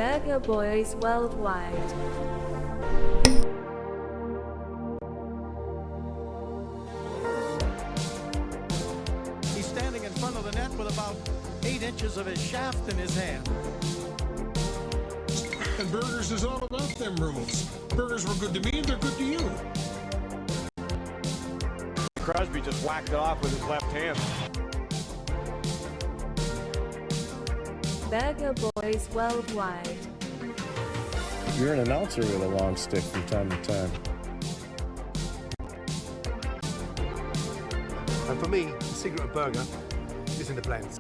Burger Boys Worldwide. He's standing in front of the net with about 8 inches of his shaft in his hand. And Burgers is all about them rules. Burgers were good to me, they're good to you. Crosby just whacked it off with his left hand. Burger Boys Worldwide. You're an announcer with a long stick from time to time. And for me, the secret of burger is in the blends.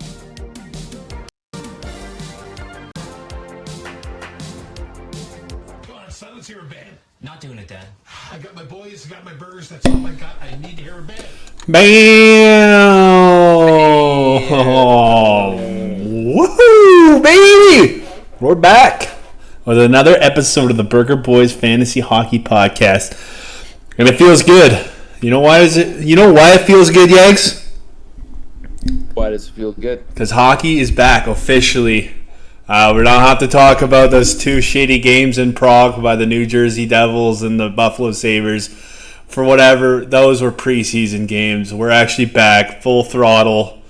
Come on, son, let's hear a band. Not doing it, Dad. I got my boys, I got my burgers, that's all I got. I need to hear a band. Bam! Woohoo, baby! We're back with another episode of the Burger Boys Fantasy Hockey Podcast. And it feels good. You know why it feels good, Yags? Why does it feel good? Because hockey is back officially. We don't have to talk about those two shitty games in Prague by the New Jersey Devils and the Buffalo Sabres. For whatever, those were preseason games. We're actually back, full throttle,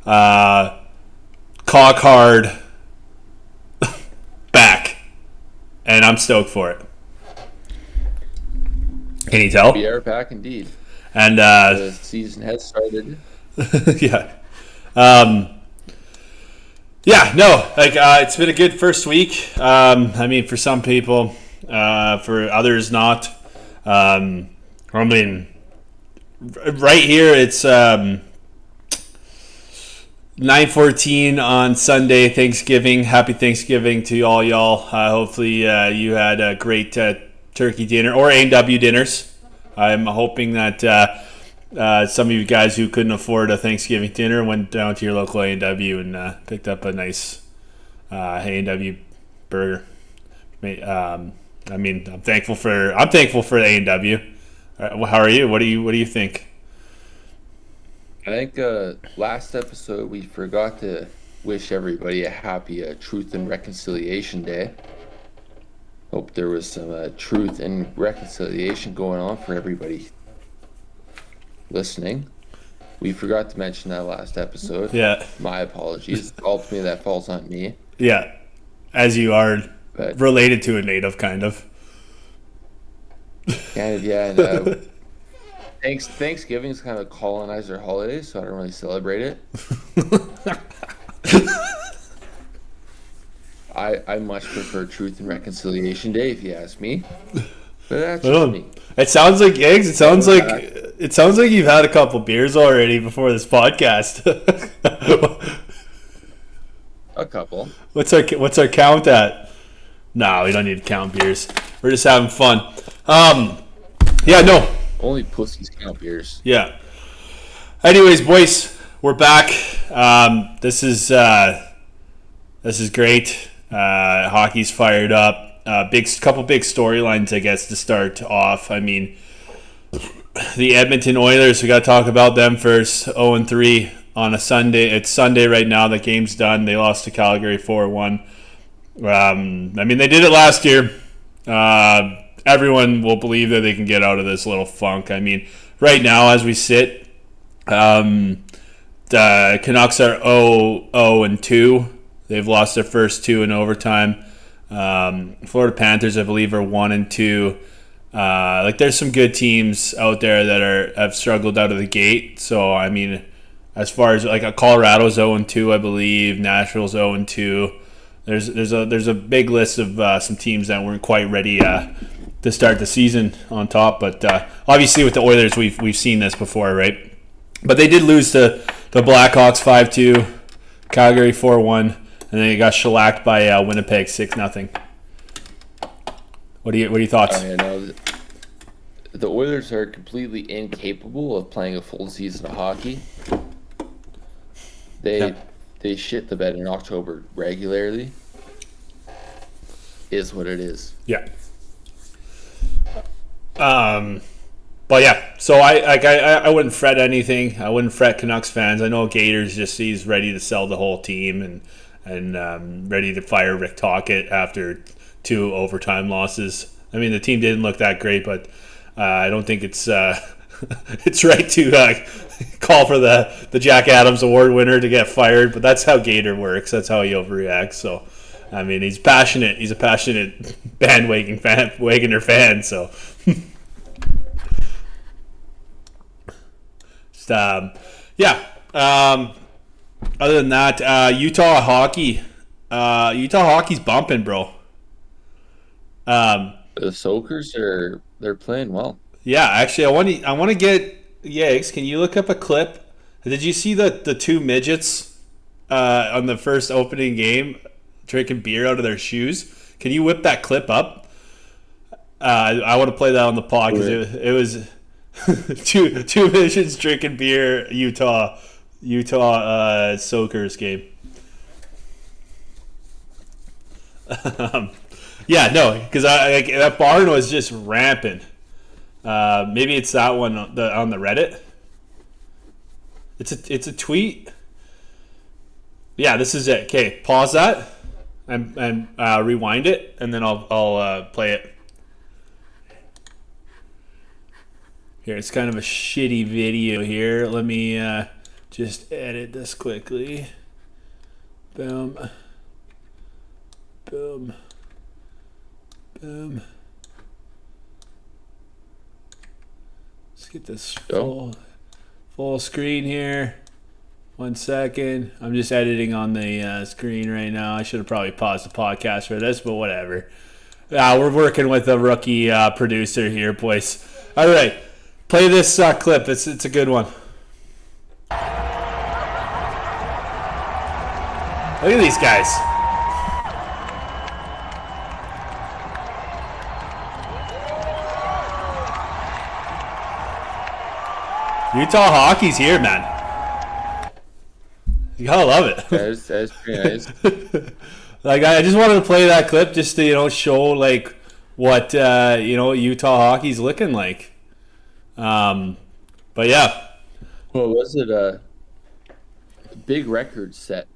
cock hard, back. And I'm stoked for it. Can you tell? We are back indeed. And the season has started. yeah. It's been a good first week. I mean, for some people, for others not. I mean, right here it's 9:14 on Sunday, Thanksgiving. Happy Thanksgiving to all y'all. Hopefully you had a great turkey dinner or A&W dinners. I'm hoping that some of you guys who couldn't afford a Thanksgiving dinner went down to your local A&W and picked up a nice A&W burger. I mean, I'm thankful for A&W. How are you? What do you think? I think last episode we forgot to wish everybody a happy Truth and Reconciliation Day. Hope there was some truth and reconciliation going on for everybody listening. We forgot to mention that last episode. Yeah. My apologies. Ultimately, that falls on me. Yeah. As you are But related to a native, kind of. kind of, yeah. And, Thanksgiving is kind of a colonizer holiday, so I don't really celebrate it. I much prefer Truth and Reconciliation Day, if you ask me. But that's just me. It sounds like eggs. It sounds like you've had a couple beers already before this podcast. A couple. What's our count at? No, we don't need to count beers. We're just having fun. Yeah, no. Only pussies count beers. Yeah. Anyways, boys, we're back. This is great. Hockey's fired up. Couple big storylines, I guess, to start off. I mean, the Edmonton Oilers, we got to talk about them first. 0-3 on a Sunday. It's Sunday right now. The game's done. They lost to Calgary 4-1. I mean, they did it last year. Everyone will believe that they can get out of this little funk. I mean, right now, as we sit, the Canucks are 0-2. They've lost their first two in overtime. Florida Panthers, I believe, are 1-2. There's some good teams out there that have struggled out of the gate. So, I mean, as far as Colorado's 0-2, I believe. Nashville's 0-2. There's a big list of some teams that weren't quite ready to start the season on top. But obviously, with the Oilers, we've seen this before, right? But they did lose to the Blackhawks 5-2, Calgary 4-1. And then he got shellacked by Winnipeg 6-0. What are your thoughts? The Oilers are completely incapable of playing a full season of hockey. They shit the bed in October regularly. Is what it is. Yeah. But yeah, so I wouldn't fret anything. I wouldn't fret Canucks fans. I know Gators he's ready to sell the whole team, and and ready to fire Rick Tocchet after 2 overtime losses. I mean, the team didn't look that great, but I don't think it's it's right to call for the Jack Adams Award winner to get fired. But that's how Gator works. That's how he overreacts. So, I mean, he's passionate. He's a passionate wagoner fan. So, just, yeah. Other than that, Utah hockey. Utah hockey's bumping, bro. The Soakers they're playing well. Yeah, actually, I want to get Yags. Can you look up a clip? Did you see the 2 midgets on the first opening game drinking beer out of their shoes? Can you whip that clip up? I want to play that on the pod because it was two midgets drinking beer. Utah Soakers game. Yeah, no, because that barn was just rampant. Maybe it's that one on the Reddit. It's a tweet. Yeah, this is it. Okay, pause that and rewind it, and then I'll play it. Here, it's kind of a shitty video here. Let me just edit this quickly. Boom. Boom. Boom. Let's get this full screen here. 1 second. I'm just editing on the screen right now. I should have probably paused the podcast for this, but whatever. We're working with a rookie producer here, boys. All right. Play this clip. It's a good one. Look at these guys. Utah hockey's here, man. You gotta love it. That's pretty nice. Like, I just wanted to play that clip just to show like what Utah hockey's looking like. But yeah. Well, was it a big record set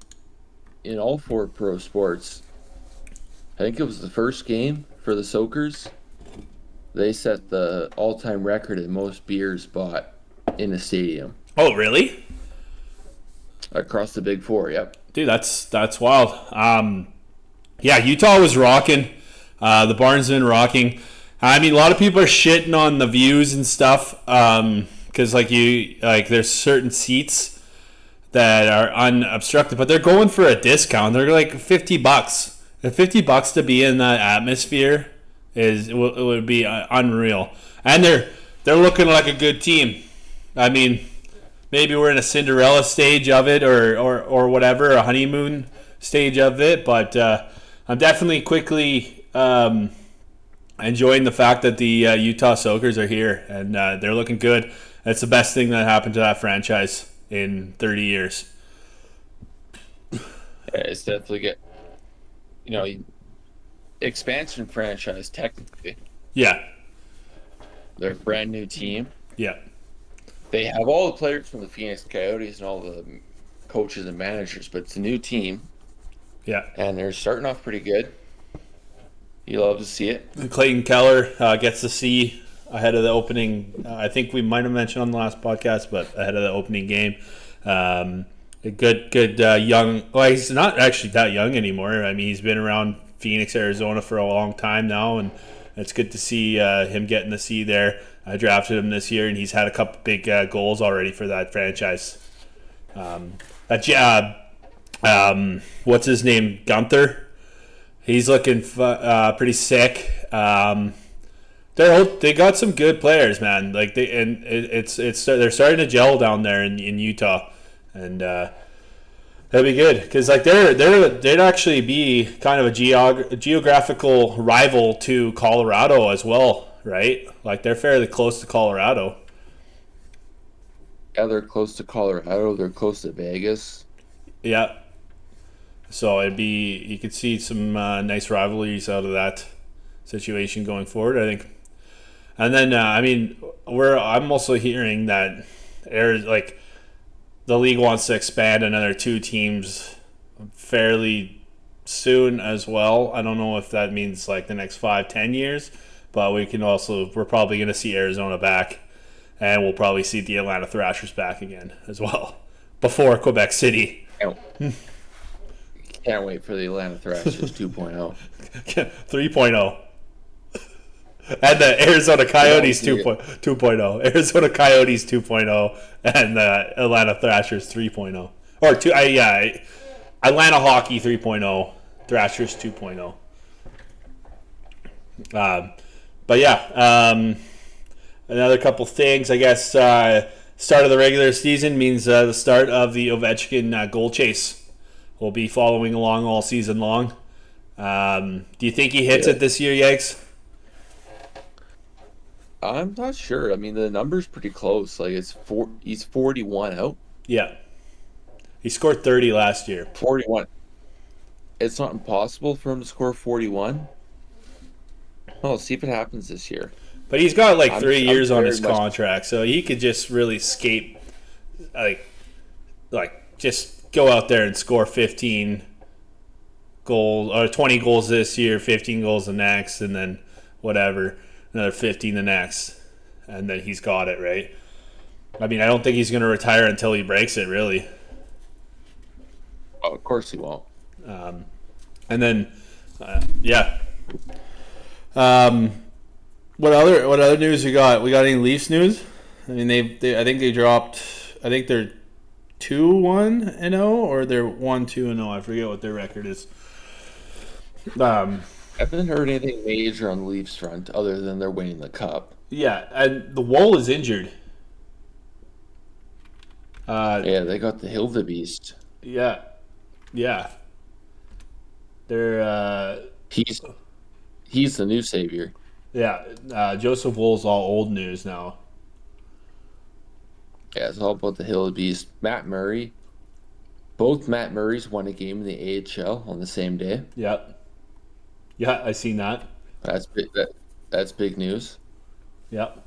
in all 4 pro sports? I think it was the first game for the Soakers. They set the all-time record at most beers bought in a stadium. Oh, really? Across the Big 4, yep. Dude, that's wild. Yeah, Utah was rocking. The barn's been rocking. I mean, a lot of people are shitting on the views and stuff because there's certain seats that are unobstructed, but they're going for a discount. They're like $50. And $50 to be in that atmosphere it would be unreal. And they're looking like a good team. I mean, maybe we're in a Cinderella stage of it or whatever, a honeymoon stage of it, but I'm definitely quickly enjoying the fact that the Utah Soakers are here and they're looking good. That's the best thing that happened to that franchise in 30 years. Yeah, it's definitely good. Expansion franchise, technically. Yeah. They're a brand new team. Yeah. They have all the players from the Phoenix Coyotes and all the coaches and managers, but it's a new team. Yeah. And they're starting off pretty good. You love to see it. Clayton Keller gets the C ahead of the opening. I think we might have mentioned on the last podcast, but ahead of the opening game. A good young. Well, he's not actually that young anymore. I mean, he's been around Phoenix, Arizona for a long time now, and it's good to see him getting the C there. I drafted him this year, and he's had a couple big goals already for that franchise. What's his name? Gunther. He's looking pretty sick. They got some good players, man. Like they're starting to gel down there in Utah, and that'd be good because like they'd actually be kind of a geographical rival to Colorado as well, right? Like they're fairly close to Colorado. Yeah, they're close to Colorado. They're close to Vegas. Yeah. So you could see some nice rivalries out of that situation going forward, I think. And then I'm also hearing that the league wants to expand another 2 teams fairly soon as well. I don't know if that means like the next 5-10 years, but we're probably going to see Arizona back, and we'll probably see the Atlanta Thrashers back again as well before Quebec City. Can't wait for the Atlanta Thrashers 2.0. 3.0. And the Arizona Coyotes 2.0. Arizona Coyotes 2.0 and the Atlanta Thrashers 3.0. Or Atlanta Hockey 3.0, Thrashers 2.0. But yeah, another couple things. I guess start of the regular season means the start of the Ovechkin goal chase. We'll be following along all season long. Do you think he hits it this year, Yikes? I'm not sure. I mean, the number's pretty close. Like he's 41 out. Yeah. He scored 30 last year. 41. It's not impossible for him to score 41. Well, see if it happens this year. But he's got like 3 years on his contract, so he could just really skate, like just go out there and score 15 goals or 20 goals this year, 15 goals the next, and then whatever, another 15 the next, and then he's got it, right? I mean, I don't think he's going to retire until he breaks it, really. Oh, of course he won't. And then, yeah. What other news we got? We got any Leafs news? I mean, I think they dropped. I think they're 2-1-0 or they're 1-2-0. I forget what their record is. I haven't heard anything major on the Leafs front other than they're winning the cup. Yeah, and the Wall is injured. Yeah, they got the Hildebeest. Yeah. They're He's the new savior. Yeah, Joseph Wool's all old news now. Yeah, it's all about the Hildebeest. Matt Murray. Both Matt Murrays won a game in the AHL on the same day. Yep. Yeah, I seen that. That's big. That's big news. Yep.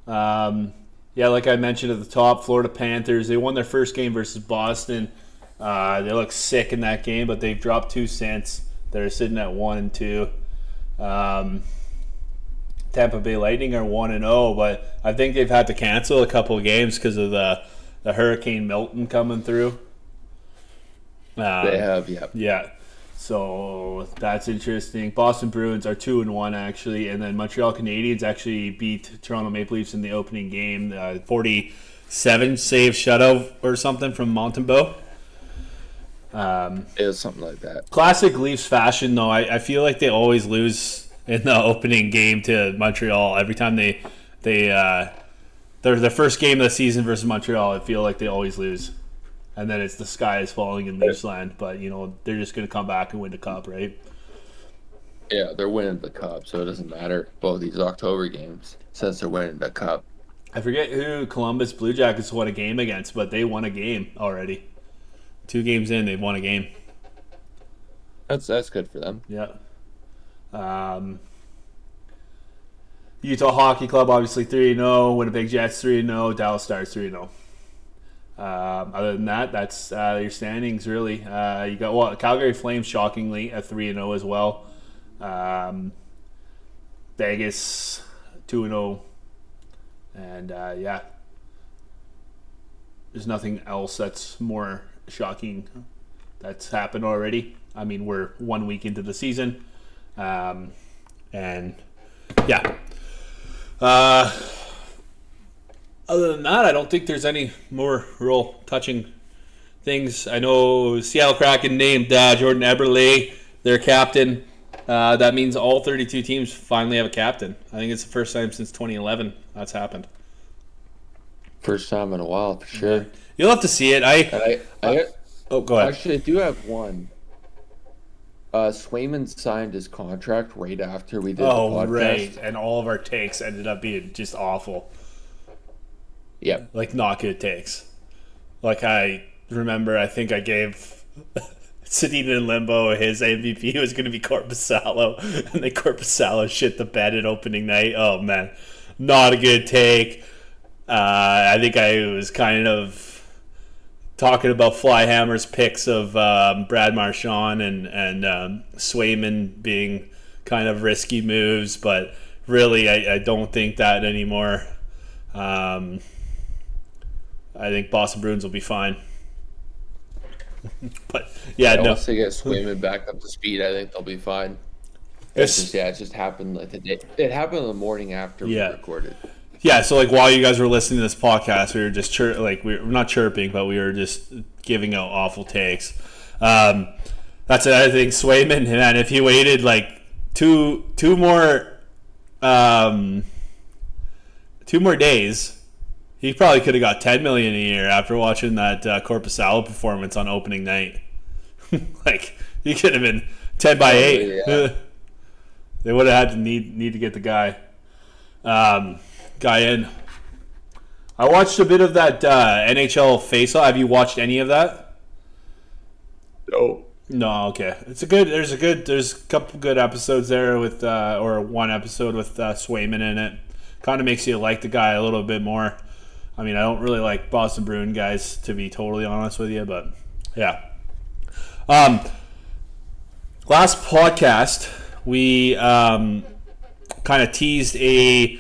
Yeah, like I mentioned at the top, Florida Panthers, they won their first game versus Boston. They look sick in that game, but they've dropped 2 cents. They're sitting at 1-2. Tampa Bay Lightning are 1-0, but I think they've had to cancel a couple of games because of the Hurricane Milton coming through. They have, yeah. Yeah. So that's interesting. Boston Bruins are 2-1 actually, and then Montreal Canadiens actually beat Toronto Maple Leafs in the opening game, 47 save shutout or something from Montembeault. It was something like that. Classic Leafs fashion, though. I feel like they always lose in the opening game to Montreal every time they're the first game of the season versus Montreal. I feel like they always lose. And then it's the sky is falling in Leafs land, but they're just going to come back and win the cup, right? Yeah, they're winning the cup, so it doesn't matter about these October games since they're winning the cup. I forget who Columbus Blue Jackets won a game against, but they won a game already. 2 games in, they've won a game. That's good for them. Yeah. Utah Hockey Club obviously 3-0. Winnipeg Jets 3-0. Dallas Stars 3-0. Other than that, that's your standings really. You got Calgary Flames shockingly at 3-0 as well. Vegas 2-0, and yeah, there's nothing else that's more shocking that's happened already. I mean, we're 1 week into the season, and yeah. Other than that, I don't think there's any more real touching things. I know Seattle Kraken named Jordan Eberle their captain. That means all 32 teams finally have a captain. I think it's the first time since 2011 that's happened. First time in a while, for sure. Yeah. You'll have to see it. Go ahead. Actually, I do have one. Swayman signed his contract right after we did the podcast. Right. And all of our takes ended up being just awful. Yeah. Like, not good takes. Like, I remember, I think I gave sitting in limbo his MVP was going to be Korpisalo, and then Korpisalo shit the bed at opening night. Oh, man. Not a good take. I think I was kind of talking about Flyhammer's picks of Brad Marchand and Swayman being kind of risky moves, but really I don't think that anymore. I think Boston Bruins will be fine. But yeah, no. Once they get Swayman back up to speed, I think they'll be fine. It just happened like the day. It happened the morning after we recorded. Yeah, so like while you guys were listening to this podcast, we were just we were not chirping, but we were just giving out awful takes. That's another thing, Swayman. Man, if he waited like two more days, he probably could have got $10 million a year after watching that Korpisalo performance on opening night. Like he could have been 10 by 8. Yeah. They would have had to need to get the guy in. I watched a bit of that NHL face-off. Have you watched any of that? No. No, okay. There's a couple good episodes there with or one episode with Swayman in it. Kind of makes you like the guy a little bit more. I mean, I don't really like Boston Bruin guys, to be totally honest with you, but yeah. Last podcast, we kind of teased a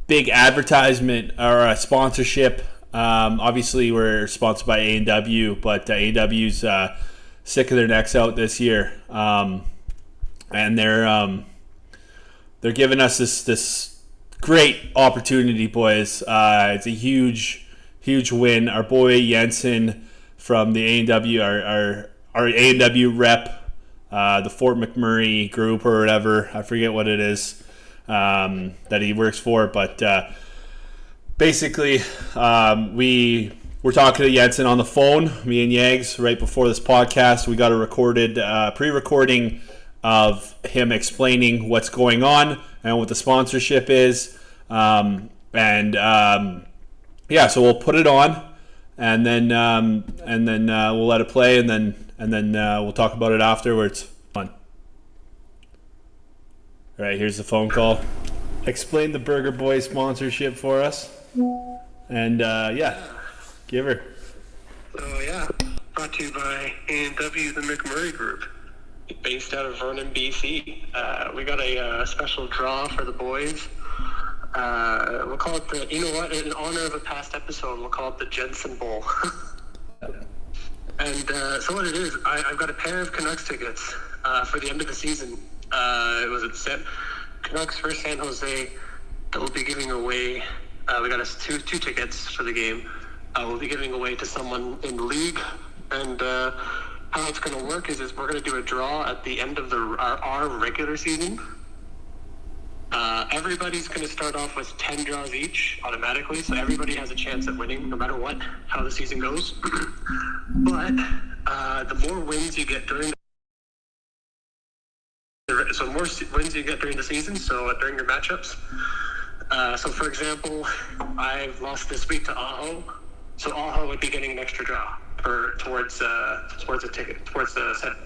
big advertisement or a sponsorship. Obviously, we're sponsored by A&W, but A&W's sick of their necks out this year, and they're giving us this great opportunity, boys. It's a huge win. Our boy Janzen from the A&W, our A&W rep, the Fort McMurray group or whatever, I forget what it is that he works for, but basically we were talking to Janzen on the phone, me and Yags, right before this podcast. We got a recorded pre-recording of him explaining what's going on and what the sponsorship is, so we'll put it on, and then we'll let it play, and then we'll talk about it afterwards. All right, here's the phone call. Explain the Burger Boy sponsorship for us, and give her. Brought to you by A&W, the McMurray Group, based out of Vernon, BC. We got a special draw for the boys. We'll call it in honor of a past episode, we'll call it the Jensen Bowl. And so what it is, I've got a pair of Canucks tickets for the end of the season. It was at Canucks versus San Jose that we'll be giving away. We got us two tickets for the game. We'll be giving away to someone in the league. And how it's going to work is we're going to do a draw at the end of our regular season. Everybody's going to start off with 10 draws each automatically, so everybody has a chance at winning no matter how the season goes. But the more wins you get during the season, so during your matchups. So for example, I've lost this week to Aho, so Aho would be getting an extra draw towards a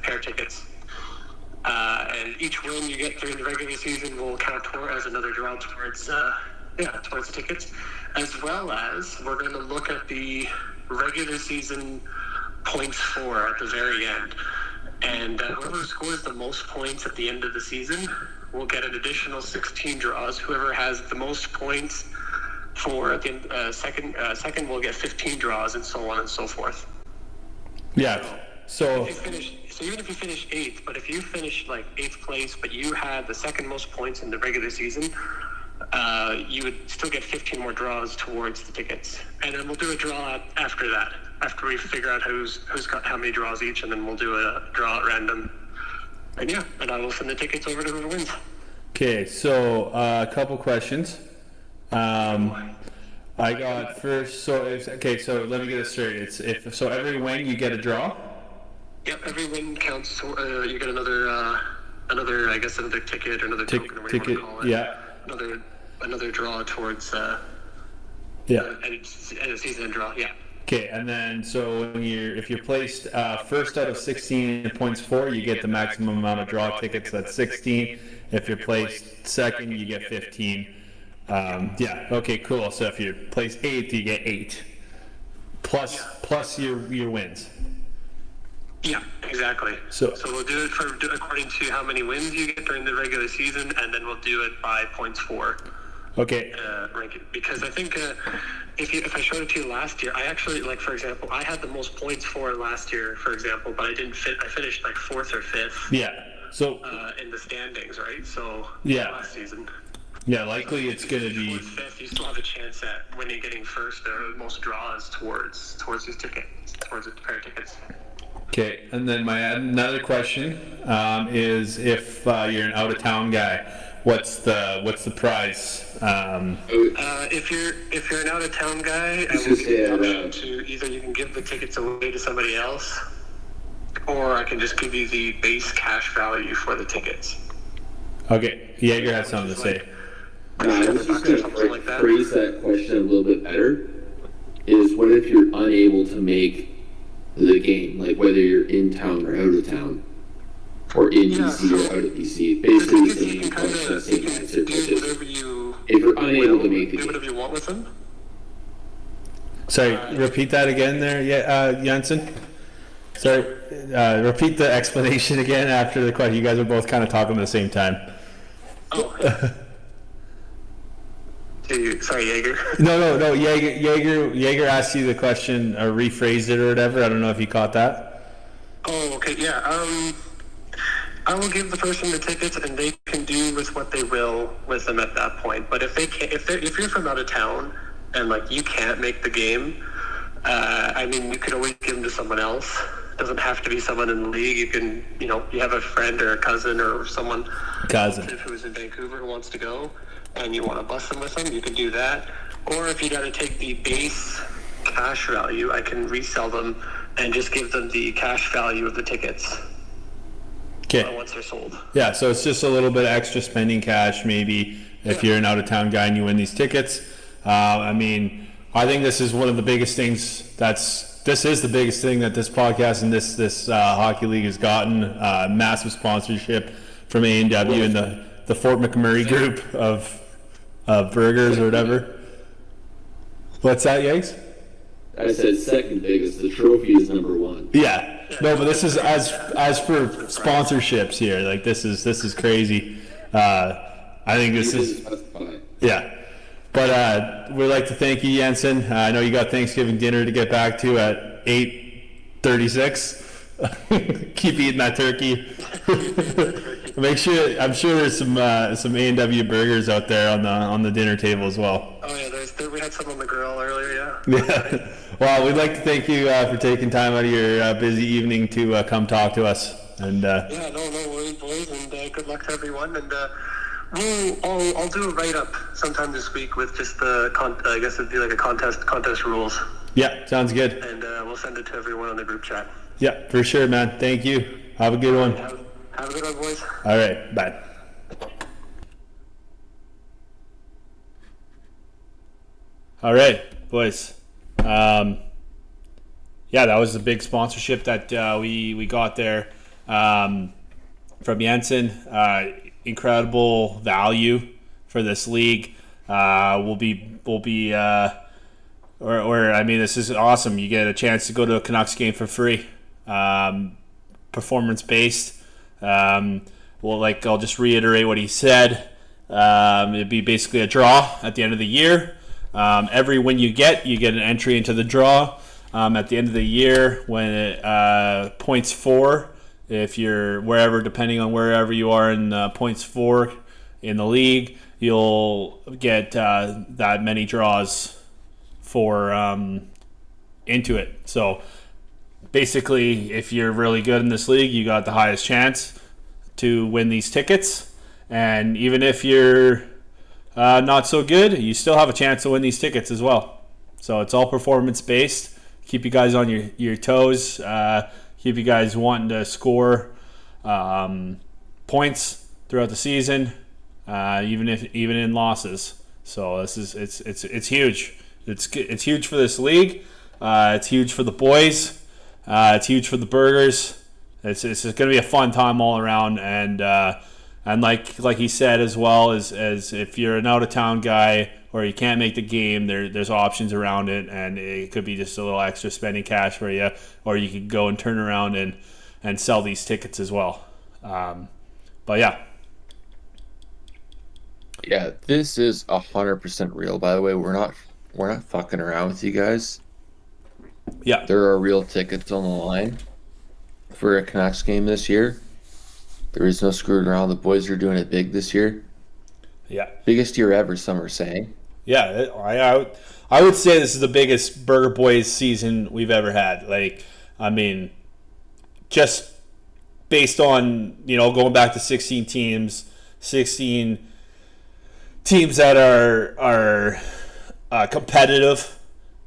pair of tickets. And each win you get during the regular season will count as another draw towards the tickets, as well as we're going to look at the regular season points for at the very end. And whoever scores the most points at the end of the season will get an additional 16 draws. Whoever has the most points for the second will get 15 draws, and so on and so forth. Yeah. So even if you finish 8th, but if you finish like 8th place, but you had the second most points in the regular season, you would still get 15 more draws towards the tickets. And then we'll do a draw after that, after we figure out who's got how many draws each, and then we'll do a draw at random. And I will send the tickets over to whoever wins. Okay, so a couple questions. I got first. So let me get this straight. So every win you get a draw. Yep, every win counts. You get another I guess another ticket or another token or whatever you want to call it. Yeah. Another draw towards end of season draw. Yeah. Okay, and then so if you're placed first out of 16 points for, you get the maximum amount of draw tickets. That's 16. If you're placed second, you get 15. Okay, cool. So if you're placed 8th, you get 8 plus your wins. Yeah, exactly. So we'll do it according to how many wins you get during the regular season, and then we'll do it by points for. Okay. Ranking, because I think if I showed it to you last year, I actually, like, for example, I had the most points for last year, for example, but I finished like 4th or 5th. Yeah. So in the standings, right? So yeah. Last season. Yeah, likely it's going to be. 5th, you still have a chance at winning, getting first or most draws towards these tickets, towards the pair of tickets. Okay, and then my another question is if you're an out of town guy. What's the prize? If you're an out of town guy, I will give you the option to either you can give the tickets away to somebody else, or I can just give you the base cash value for the tickets. Okay, Jaeger has something to say. I was just going to phrase that question a little bit better. Is what if you're unable to make the game, like whether you're in town or out of town? Or in BC or out of BC. Basically the same question, same answer. If you're unable to make the game. Do whatever you want with them. Sorry, repeat that again there, Janzen. Sorry, repeat the explanation again after the question. You guys are both kind of talking at the same time. Oh. Sorry, Jaeger. No. Jaeger asked you the question or rephrased it or whatever. I don't know if you caught that. Oh, okay, yeah. I will give the person the tickets, and they can do with what they will with them at that point. But if you're from out of town and like you can't make the game, I mean, you could always give them to someone else. It doesn't have to be someone in the league. You can, you have a friend or a cousin or someone who's in Vancouver who wants to go, and you want to bus them with them, you can do that. Or if you got to take the base cash value, I can resell them and just give them the cash value of the tickets. Okay. Once they're sold. Yeah, so it's just a little bit of extra spending cash, maybe if you're an out-of-town guy and you win these tickets. I mean, I think this is one of the biggest things. This is the biggest thing that this podcast and this hockey league has gotten. Massive sponsorship from A&W and the Fort McMurray group of burgers or whatever. What's that, Yags? I said second biggest. The trophy is number 1. Yeah. No, but this is as for sponsorships here. Like this is crazy. I think this is But we'd like to thank you, Janzen. I know you got Thanksgiving dinner to get back to at 8:36. Keep eating that turkey. Make sure. I'm sure there's some A&W burgers out there on the dinner table as well. Oh yeah, we had some on the grill earlier. Yeah. Yeah. Well, we'd like to thank you for taking time out of your busy evening to come talk to us. And no worries, boys, and good luck to everyone. And I'll do a write-up sometime this week with just I guess it'd be like a contest rules. Yeah, sounds good. And we'll send it to everyone on the group chat. Yeah, for sure, man. Thank you. Have a good one. Have a good one, boys. All right, bye. All right, boys. That was a big sponsorship that we got there from Janzen. Incredible value for this league. This is awesome. You get a chance to go to a Canucks game for free. Performance based. I'll just reiterate what he said. It'd be basically a draw at the end of the year. Every win you get an entry into the draw. At the end of the year, when points 4, if you're depending on wherever you are in points 4 in the league, you'll get that many draws for into it. So basically, if you're really good in this league, you got the highest chance to win these tickets. And even if you're not so good, you still have a chance to win these tickets as well. So it's all performance based. Keep you guys on your toes. Keep you guys wanting to score points throughout the season, even in losses. So it's huge. It's huge for this league. It's huge for the boys. It's huge for the burgers. It's going to be a fun time all around. And like he said as well, as if you're an out of town guy or you can't make the game, there's options around it, and it could be just a little extra spending cash for you, or you could go and turn around and sell these tickets as well. But yeah. Yeah, this is 100% real. By the way, we're not fucking around with you guys. Yeah. There are real tickets on the line for a Canucks game this year. There is no screwing around. The boys are doing it big this year. Yeah. Biggest year ever, some are saying. Yeah, I would say this is the biggest Burger Boys season we've ever had. Like, I mean, just based on, going back to 16 teams that are competitive,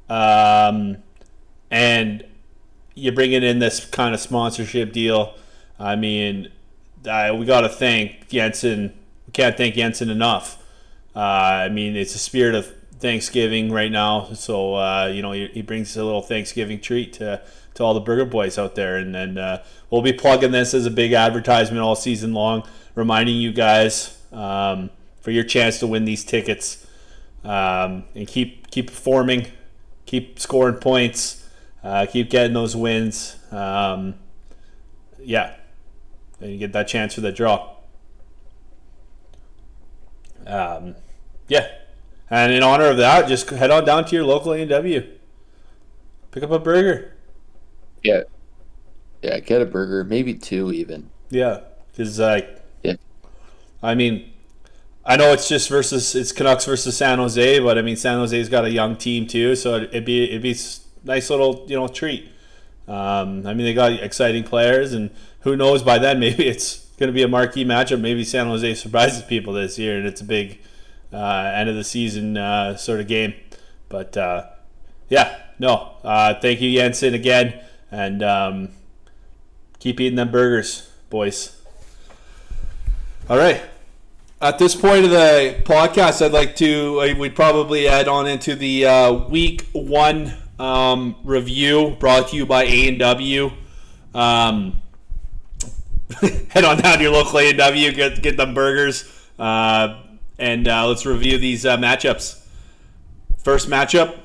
and you're bringing in this kind of sponsorship deal. I mean, we got to thank Janzen. We can't thank Janzen enough. I mean, it's a spirit of Thanksgiving right now, so he brings a little Thanksgiving treat to all the Burger Boys out there, and then we'll be plugging this as a big advertisement all season long, reminding you guys for your chance to win these tickets, and keep performing, keep scoring points, keep getting those wins. And you get that chance for the draw. And in honor of that, just head on down to your local A&W. Pick up a burger. Yeah, get a burger, maybe 2 even. Yeah, because I mean, I know it's Canucks versus San Jose, but I mean San Jose's got a young team too, so it'd be a nice little treat. I mean, they got exciting players, and who knows, by then maybe it's going to be a marquee matchup. Maybe San Jose surprises people this year, and it's a big end of the season sort of game. But thank you, Janzen, again, and keep eating them burgers, boys. All right. At this point of the podcast, we'd probably add on into the week 1 review brought to you by A&W. Head on down to your local A&W, get them burgers, and let's review these matchups. First matchup,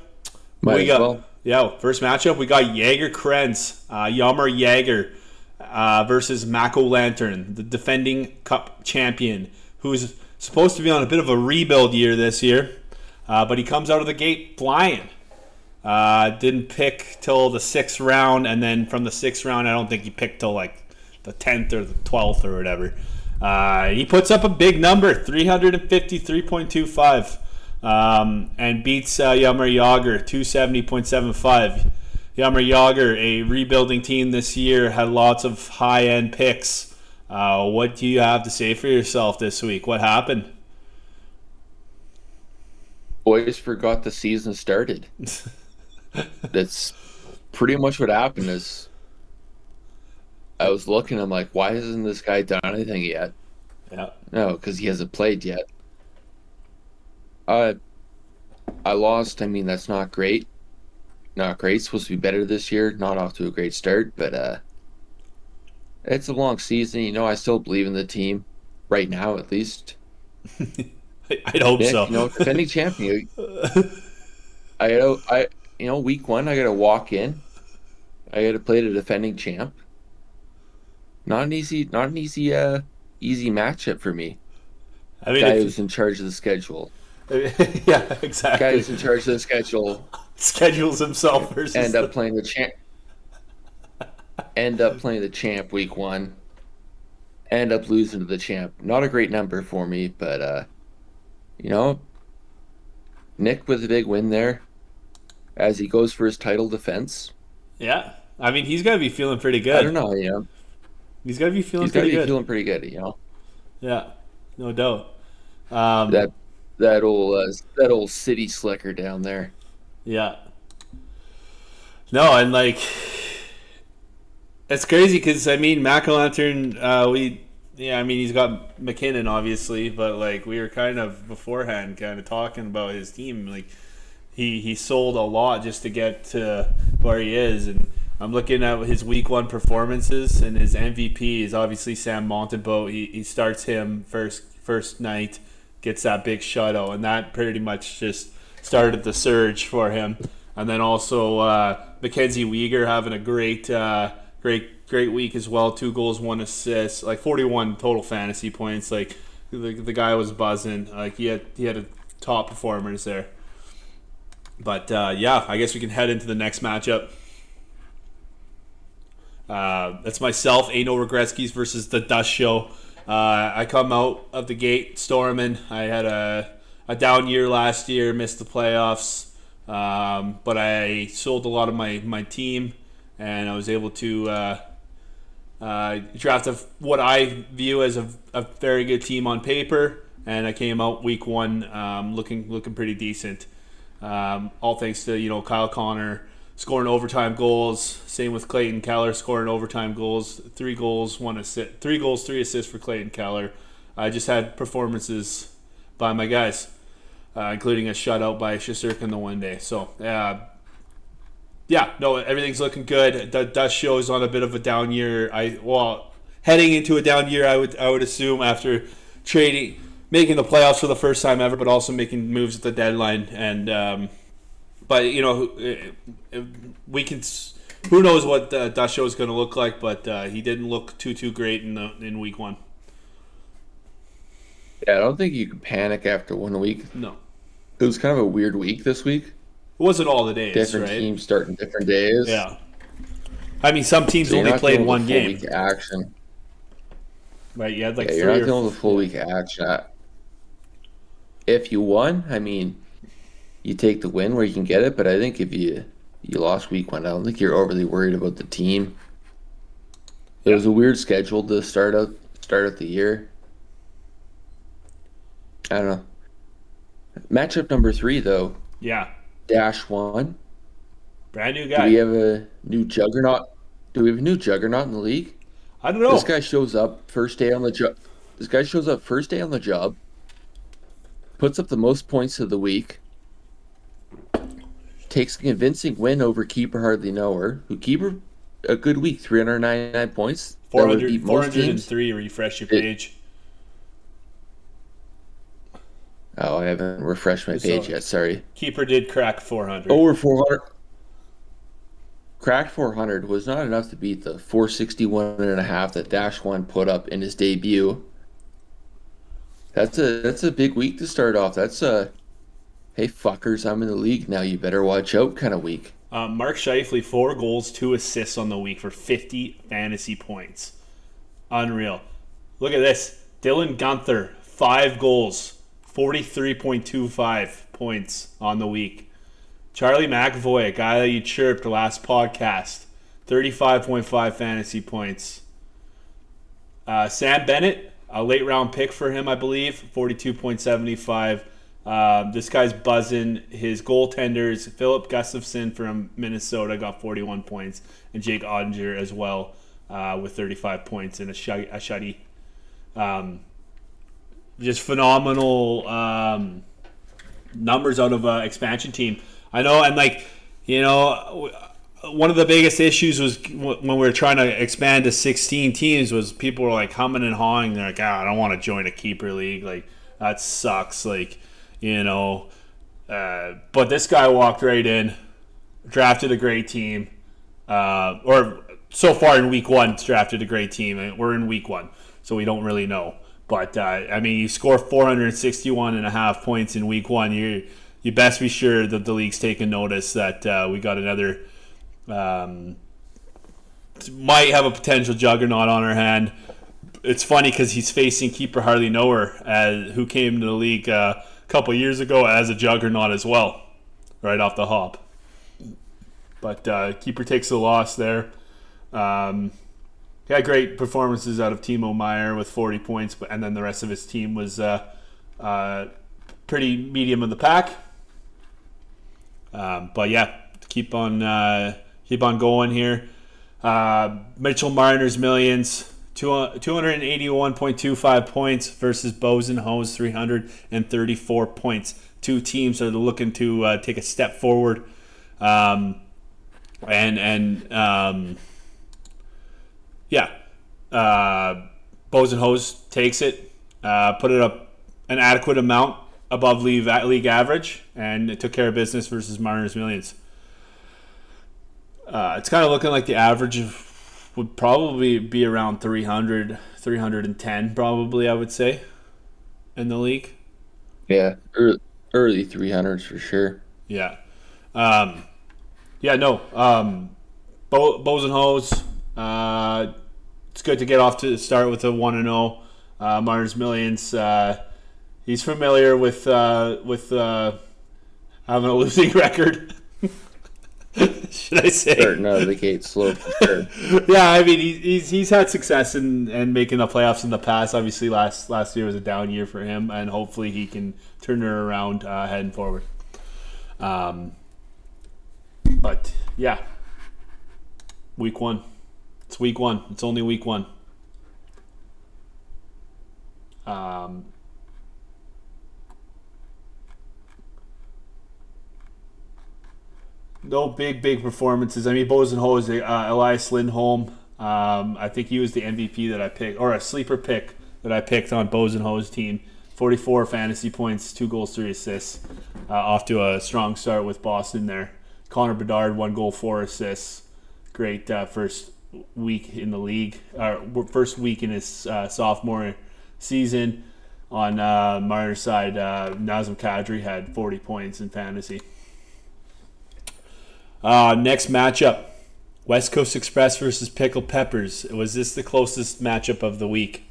we got Jaeger Krenz, Yammer Jaeger versus Mako Lantern, the defending Cup champion, who's supposed to be on a bit of a rebuild year this year, but he comes out of the gate flying. Didn't pick till the 6th round, and then from the 6th round, I don't think he picked till like the 10th or the 12th or whatever. He puts up a big number, 353.25, and beats Yammer Jaeger, 270.75. Yammer Jaeger, a rebuilding team this year, had lots of high-end picks. What do you have to say for yourself this week? What happened? Boys forgot the season started. That's pretty much what happened. Is I was looking, I'm like, why hasn't this guy done anything yet? Yeah. No, because he hasn't played yet. I lost. I mean, that's not great. Not great. Supposed to be better this year. Not off to a great start, but it's a long season. I still believe in the team right now, at least. I'd hope so. Defending champion. Week 1, I got to walk in. I got to play the defending champ. Not an easy matchup for me. I mean, guy who's in charge of the schedule. Yeah, exactly. Guy who's in charge of the schedule schedules himself versus end up playing the champ week 1. End up losing to the champ. Not a great number for me, but Nick with a big win there as he goes for his title defense. Yeah, I mean, he's got to be feeling pretty good. I don't know, He's got to be feeling pretty good. Feeling pretty good, Yeah, no doubt. That old city slicker down there. Yeah. No, and it's crazy because I mean, Mako Lantern, he's got McKinnon obviously, but we were kind of beforehand talking about his team. He sold a lot just to get to where he is, and I'm looking at his week 1 performances, and his MVP is obviously Sam Montembeault. He starts him first night, gets that big shutout, and that pretty much just started the surge for him. And then also Mackenzie Weegar having a great week as well. 2 goals, 1 assist, like 41 total fantasy points. Like the guy was buzzing. Like he had a top performers there. But yeah, I guess we can head into the next matchup. That's myself, Ain't No Regretskis versus the Dust Show. I come out of the gate storming. I had a down year last year, missed the playoffs, but I sold a lot of my team, and I was able to draft what I view as a very good team on paper, and I came out week 1 looking pretty decent. All thanks to Kyle Connor scoring overtime goals. Same with Clayton Keller scoring overtime goals. 3 goals, 1 assist. 3 goals, 3 assists for Clayton Keller. I just had performances by my guys, including a shutout by Shisurkin the one day. So everything's looking good. The Dust Show is on a bit of a down year. Heading into a down year, I would assume, after making the playoffs for the first time ever, but also making moves at the deadline. And but we can. Who knows what the Dust Show is going to look like? But he didn't look too great in week 1. Yeah, I don't think you can panic after 1 week. No, it was kind of a weird week this week. It wasn't all the days. Different right? teams starting different days. Yeah, I mean some teams only played 1 game. Week action. Right, you had like you're not dealing with a full week action. If you won, I mean, you take the win where you can get it. But I think if you lost week 1, I don't think you're overly worried about the team. It was a weird schedule to start out the year. I don't know. Matchup number 3 though. Yeah. -1. Brand new guy. Do we have a new juggernaut? Do we have a new juggernaut in the league? I don't know. This guy shows up first day on the job. Puts up the most points of the week. Takes a convincing win over Keeper Hardly Knower. Who keeper a good week, 399 points. 403. Refresh your page. Oh, I haven't refreshed my page yet. Sorry. Keeper did crack 400. Over 400. Cracked 400 was not enough to beat the 461.5 that -1 put up in his debut. That's a big week to start off. That's a hey fuckers, I'm in the league now. You better watch out kind of week. Mark Scheifele, 4 goals, 2 assists on the week for 50 fantasy points. Unreal. Look at this. Dylan Gunther, 5 goals, 43.25 points on the week. Charlie McAvoy, a guy that you chirped last podcast, 35.5 fantasy points. Sam Bennett, a late round pick for him, I believe, 42.75. This guy's buzzing. His goaltenders, Philip Gustafson from Minnesota, got 41 points, and Jake Ottinger as well with 35 points and a shutty. Just phenomenal numbers out of an expansion team. I know, and one of the biggest issues was when we were trying to expand to 16 teams was people were like humming and hawing. They're like, I don't want to join a keeper league. Like, that sucks. Like, but this guy walked right in, drafted a great team, or so far in week 1, drafted a great team. We're in week 1, so we don't really know. But, you score 461.5 points in week 1. You best be sure that the league's taking notice that we got another might have a potential juggernaut on our hand. It's funny because he's facing Keeper Hardly Knower, who came to the league a couple years ago as a juggernaut as well, right off the hop. But Keeper takes the loss there. He had great performances out of Timo Meyer with 40 points, and then the rest of his team was pretty medium in the pack. But yeah, keep on going here. Mitchell Marner's Millions, 281.25 points versus Bozen Hose, 334 points. Two teams that are looking to take a step forward. Bozen Hose takes it, put it up an adequate amount above league average, and it took care of business versus Mariners Millions. It's kind of looking like the average would probably be around 300, 310 probably, I would say, in the league. Yeah, early 300s for sure. Yeah. Bows and Hose. It's good to get off to the start with a 1-0. Mariners Millions. He's familiar with having a losing record. Should I say? Starting out of the gate slow for sure. Yeah, I mean he's had success in making the playoffs in the past. Obviously, last year was a down year for him, and hopefully he can turn it around heading forward. But yeah, week 1. It's week 1. It's only week 1. No big performances. I mean, Bows and Hose, Elias Lindholm. I think he was the MVP that I picked, or a sleeper pick that I picked on Bows and Hose team. 44 fantasy points, 2 goals, 3 assists. Off to a strong start with Boston there. Connor Bedard, 1 goal, 4 assists. Great first week in the league, first week in his sophomore season. On Mariners' side, Nazem Kadri had 40 points in fantasy. Next matchup, West Coast Express versus Pickled Peppers. Was this the closest matchup of the week?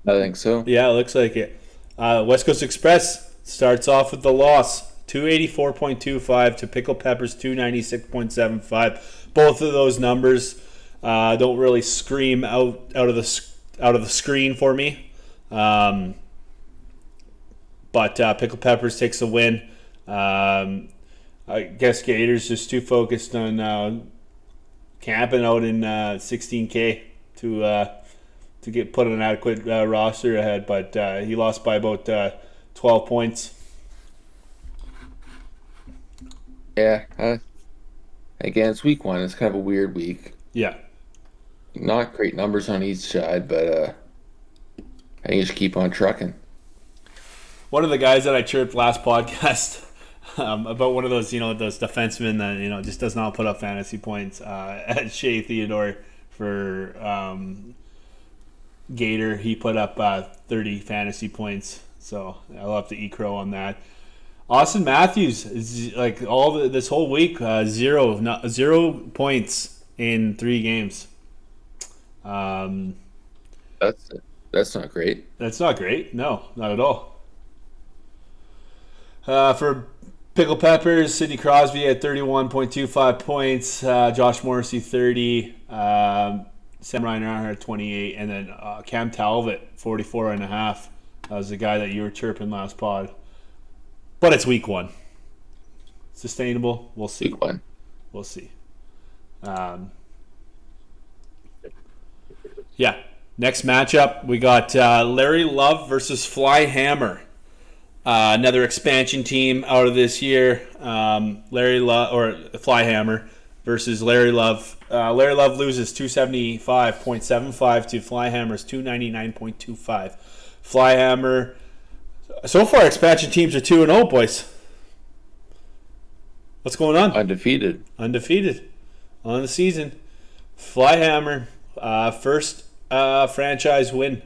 I think so. Yeah, it looks like it. West Coast Express starts off with the loss, 284.25 to Pickled Peppers 296.75. Both of those numbers don't really scream out of the screen for me. But Pickled Peppers takes the win. I guess Gators just too focused on camping out in 16K to put an adequate roster ahead, but he lost by about 12 points. Yeah. Again, it's week 1. It's kind of a weird week. Yeah. Not great numbers on each side, but I think you should keep on trucking. One of the guys that I chirped last podcast about one of those, those defensemen that, just does not put up fantasy points, at Shea Theodore for Gator. He put up 30 fantasy points, so I'll have to eat crow on that. Austin Matthews is like this whole week, 0 points in 3 games. That's not great. That's not great. No, not at all. For Pickle Peppers, Sidney Crosby at 31.25 points, Josh Morrissey 30, Sam Reinhart at 28, and then Cam Talbot 44.5. That was the guy that you were chirping last pod. But it's week 1. Sustainable? We'll see. Week 1. We'll see. Yeah. Next matchup, we got Larry Love versus Fly Hammer. Another expansion team out of this year. Larry Love or Fly Hammer versus Larry Love. Larry Love loses 275.75 to Fly Hammer's 299.25. Fly Hammer. So far, expansion teams are 2-0, boys. What's going on? Undefeated on the season. Fly Hammer, first franchise win.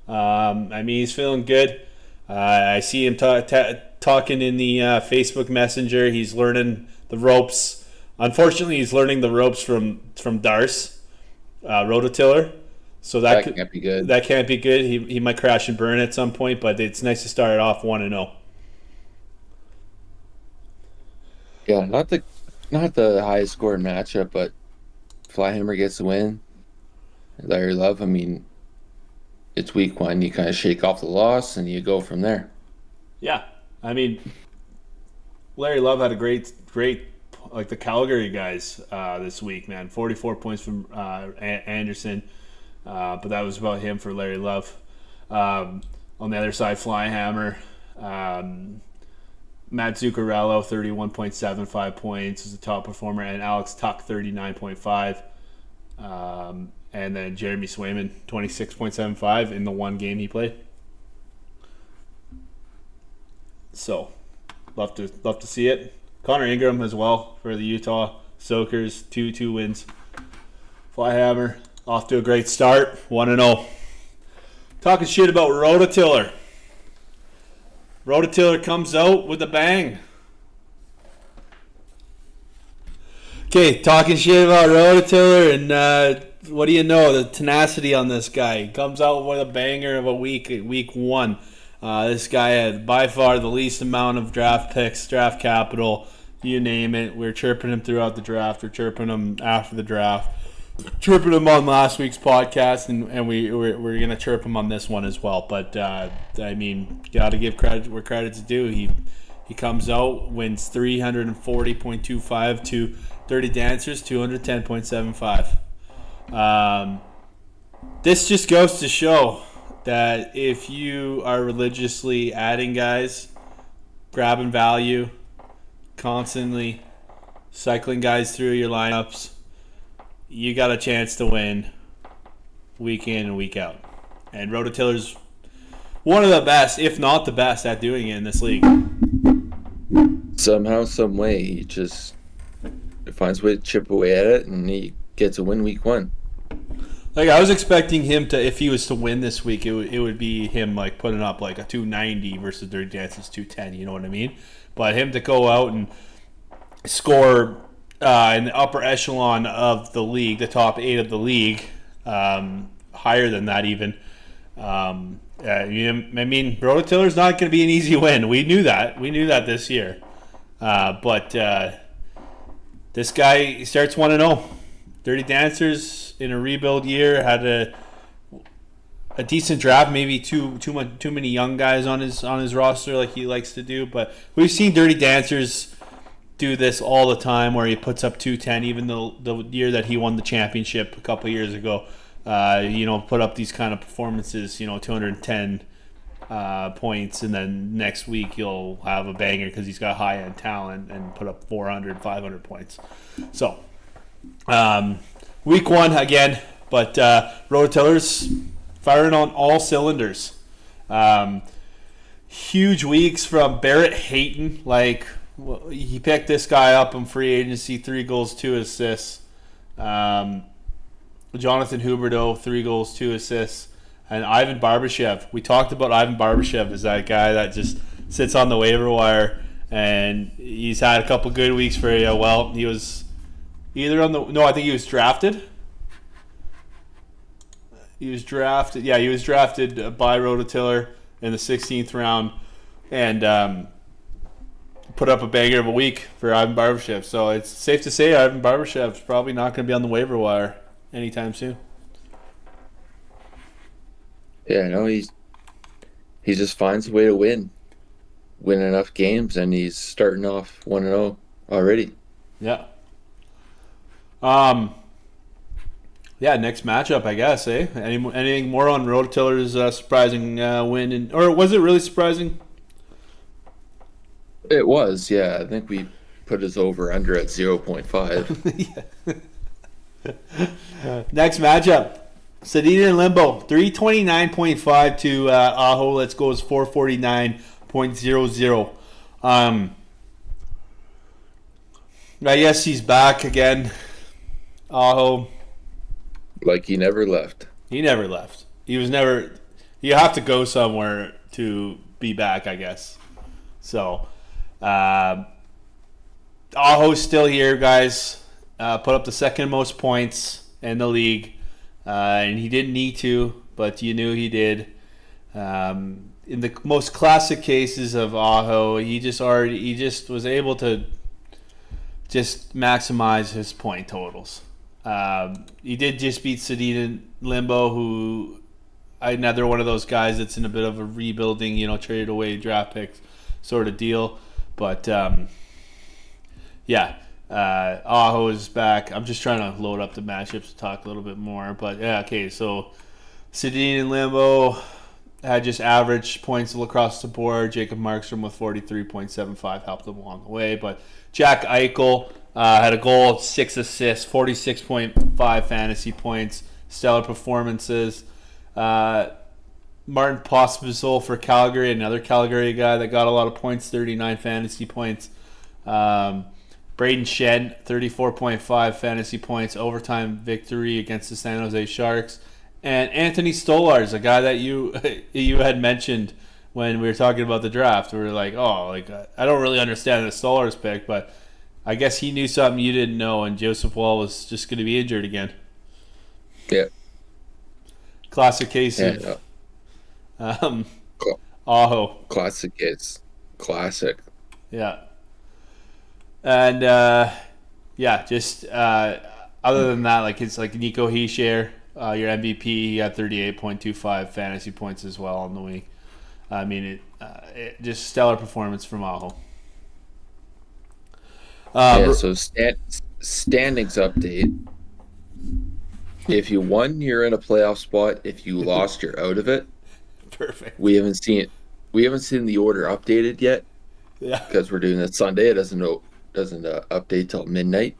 I mean, he's feeling good. I see him talking in the Facebook Messenger. He's learning the ropes. Unfortunately, he's learning the ropes from Darce, Rototiller. So that can't be good. That can't be good. He might crash and burn at some point, but it's nice to start it off 1-0. Yeah, not the highest scoring matchup, but Flyhammer gets the win. Larry Love, I mean, it's week 1. You kind of shake off the loss and you go from there. Yeah, I mean, Larry Love had a great like the Calgary guys this week, man. 44 points from Anderson, but that was about him for Larry Love. On the other side, Flyhammer, Matt Zuccarello, 31.75 points, was the top performer, and Alex Tuck, 39.5. And then Jeremy Swayman, 26.75 in the one game he played. So, love to see it. Connor Ingram as well for the Utah Soakers, 2 wins. Flyhammer off to a great start, 1-0. Talking shit about Rototiller. Rototiller comes out with a bang. Okay, talking shit about Rototiller, and what do you know? The tenacity on this guy. He comes out with a banger of a week 1. This guy had by far the least amount of draft picks, draft capital, you name it. We're chirping him throughout the draft. We're chirping him after the draft. Chirping him on last week's podcast, and we're going to chirp him on this one as well. But, I mean, got to give credit where credit's due. He comes out, wins 340.25 to Dirty Dancers, 210.75. This just goes to show that if you are religiously adding guys, grabbing value, constantly cycling guys through your lineups, you got a chance to win week in and week out. And Rototiller's one of the best, if not the best, at doing it in this league. Somehow, some way, he just finds a way to chip away at it, and he gets a win week 1. Like, I was expecting him to, if he was to win this week, it would be him like putting up like a 290 versus Dirty Dance's 210. You know what I mean? But him to go out and score in the upper echelon of the league, the top 8 of the league, higher than that even. I mean, Rototiller's not going to be an easy win. We knew that. We knew that this year. But this guy starts 1-0. Dirty Dancers in a rebuild year had a decent draft, maybe too many young guys on his roster like he likes to do. But we've seen Dirty Dancers do this all the time, where he puts up 210. Even the year that he won the championship a couple years ago, put up these kind of performances, 210 points, and then next week he'll have a banger because he's got high-end talent and put up 400, 500 points. So, week 1 again, but Rototiller's firing on all cylinders. Huge weeks from Barrett Hayton. He picked this guy up in free agency, 3 goals, 2 assists. Jonathan Huberdeau, 3 goals, 2 assists. And Ivan Barbashev. We talked about Ivan Barbashev as that guy that just sits on the waiver wire, and he's had a couple good weeks for you. Well, he was either I think he was drafted. He was drafted by Rototiller in the 16th round, and put up a banger of a week for Ivan Barbashev. So it's safe to say Ivan Barbashev's probably not going to be on the waiver wire anytime soon. Yeah, no, he just finds a way to win enough games, and he's starting off 1-0 already. Yeah. Next matchup, I guess, eh? Anything more on Rototiller's surprising win? Or was it really surprising? It was, yeah. I think we put his over-under at 0.5. Next matchup. Sedina and Limbo, 329.5 to Aho. Let's go is 449.00. I guess he's back again. Aho. Like he never left. He never left. He was never... You have to go somewhere to be back, I guess. So, Aho's still here, guys. Put up the second most points in the league. And he didn't need to, but you knew he did. In the most classic cases of Aho, he just was able to just maximize his point totals. He did just beat Sedina Limbo, who another one of those guys that's in a bit of a rebuilding, traded away draft picks sort of deal. But Aho is back. I'm just trying to load up the matchups to talk a little bit more. But yeah, okay, so Sedin and Limbo had just average points across the board. Jacob Markstrom with 43.75 helped them along the way. But Jack Eichel had a goal, 6 assists, 46.5 fantasy points, stellar performances. Martin Pospisil for Calgary, another Calgary guy that got a lot of points, 39 fantasy points. Braden Shen, 34.5 fantasy points, overtime victory against the San Jose Sharks. And Anthony Stolarz, a guy that you had mentioned when we were talking about the draft. We were like, I don't really understand the Stolarz pick, but I guess he knew something you didn't know, and Joseph Wall was just going to be injured again. Yeah. Classic case of Aho. Classic kids. Classic. Yeah. And, just other than that, like it's like Nico Hischier, your MVP, he got 38.25 fantasy points as well on the week. I mean, it just stellar performance from Aho. So standings update. If you won, you're in a playoff spot. If you lost, you're out of it. Perfect. We haven't seen the order updated yet. Yeah. Because we're doing it Sunday. It doesn't update till midnight.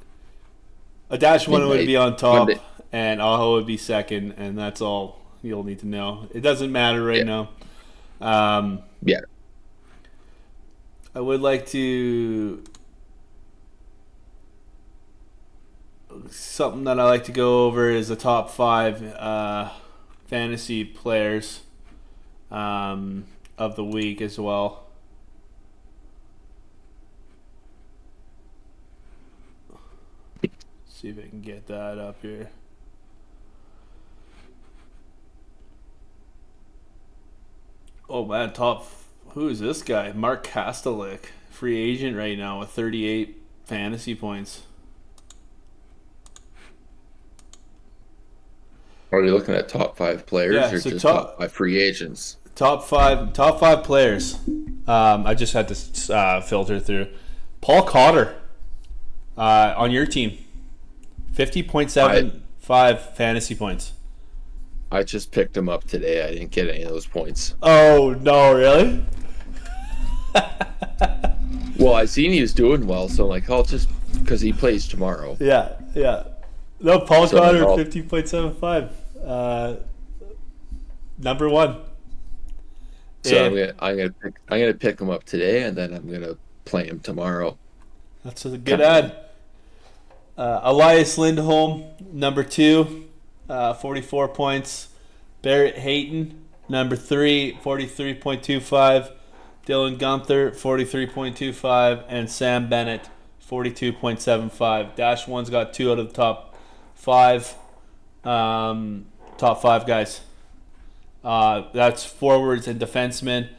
A dash one would be on top, Monday. and Aho would be second, and that's all you'll need to know. It doesn't matter right now. Yeah. I would like to... Something that I like to go over is the top 5 fantasy players of the week as well. See if I can get that up here. Oh man, who is this guy? Mark Kastelik, free agent right now with 38 fantasy points. Are you looking at top 5 players or so just top 5 free agents? Top five players. I just had to filter through. Paul Cotter on your team, 50.75 fantasy points. I just picked him up today. I didn't get any of those points. Oh no, really? Well, I seen he was doing well, so I'm like, I'll just because he plays tomorrow. Yeah. No, Paul Cotter, 50.75. Number 1. So I'm gonna pick him up today, and then I'm gonna play him tomorrow. That's a good ad. Elias Lindholm, number 2, 44 points. Barrett Hayton, number 3, 43.25. Dylan Gunther, 43.25, and Sam Bennett, 42.75. Dash 1's got 2 out of the top 5. Top 5 guys. That's forwards and defensemen.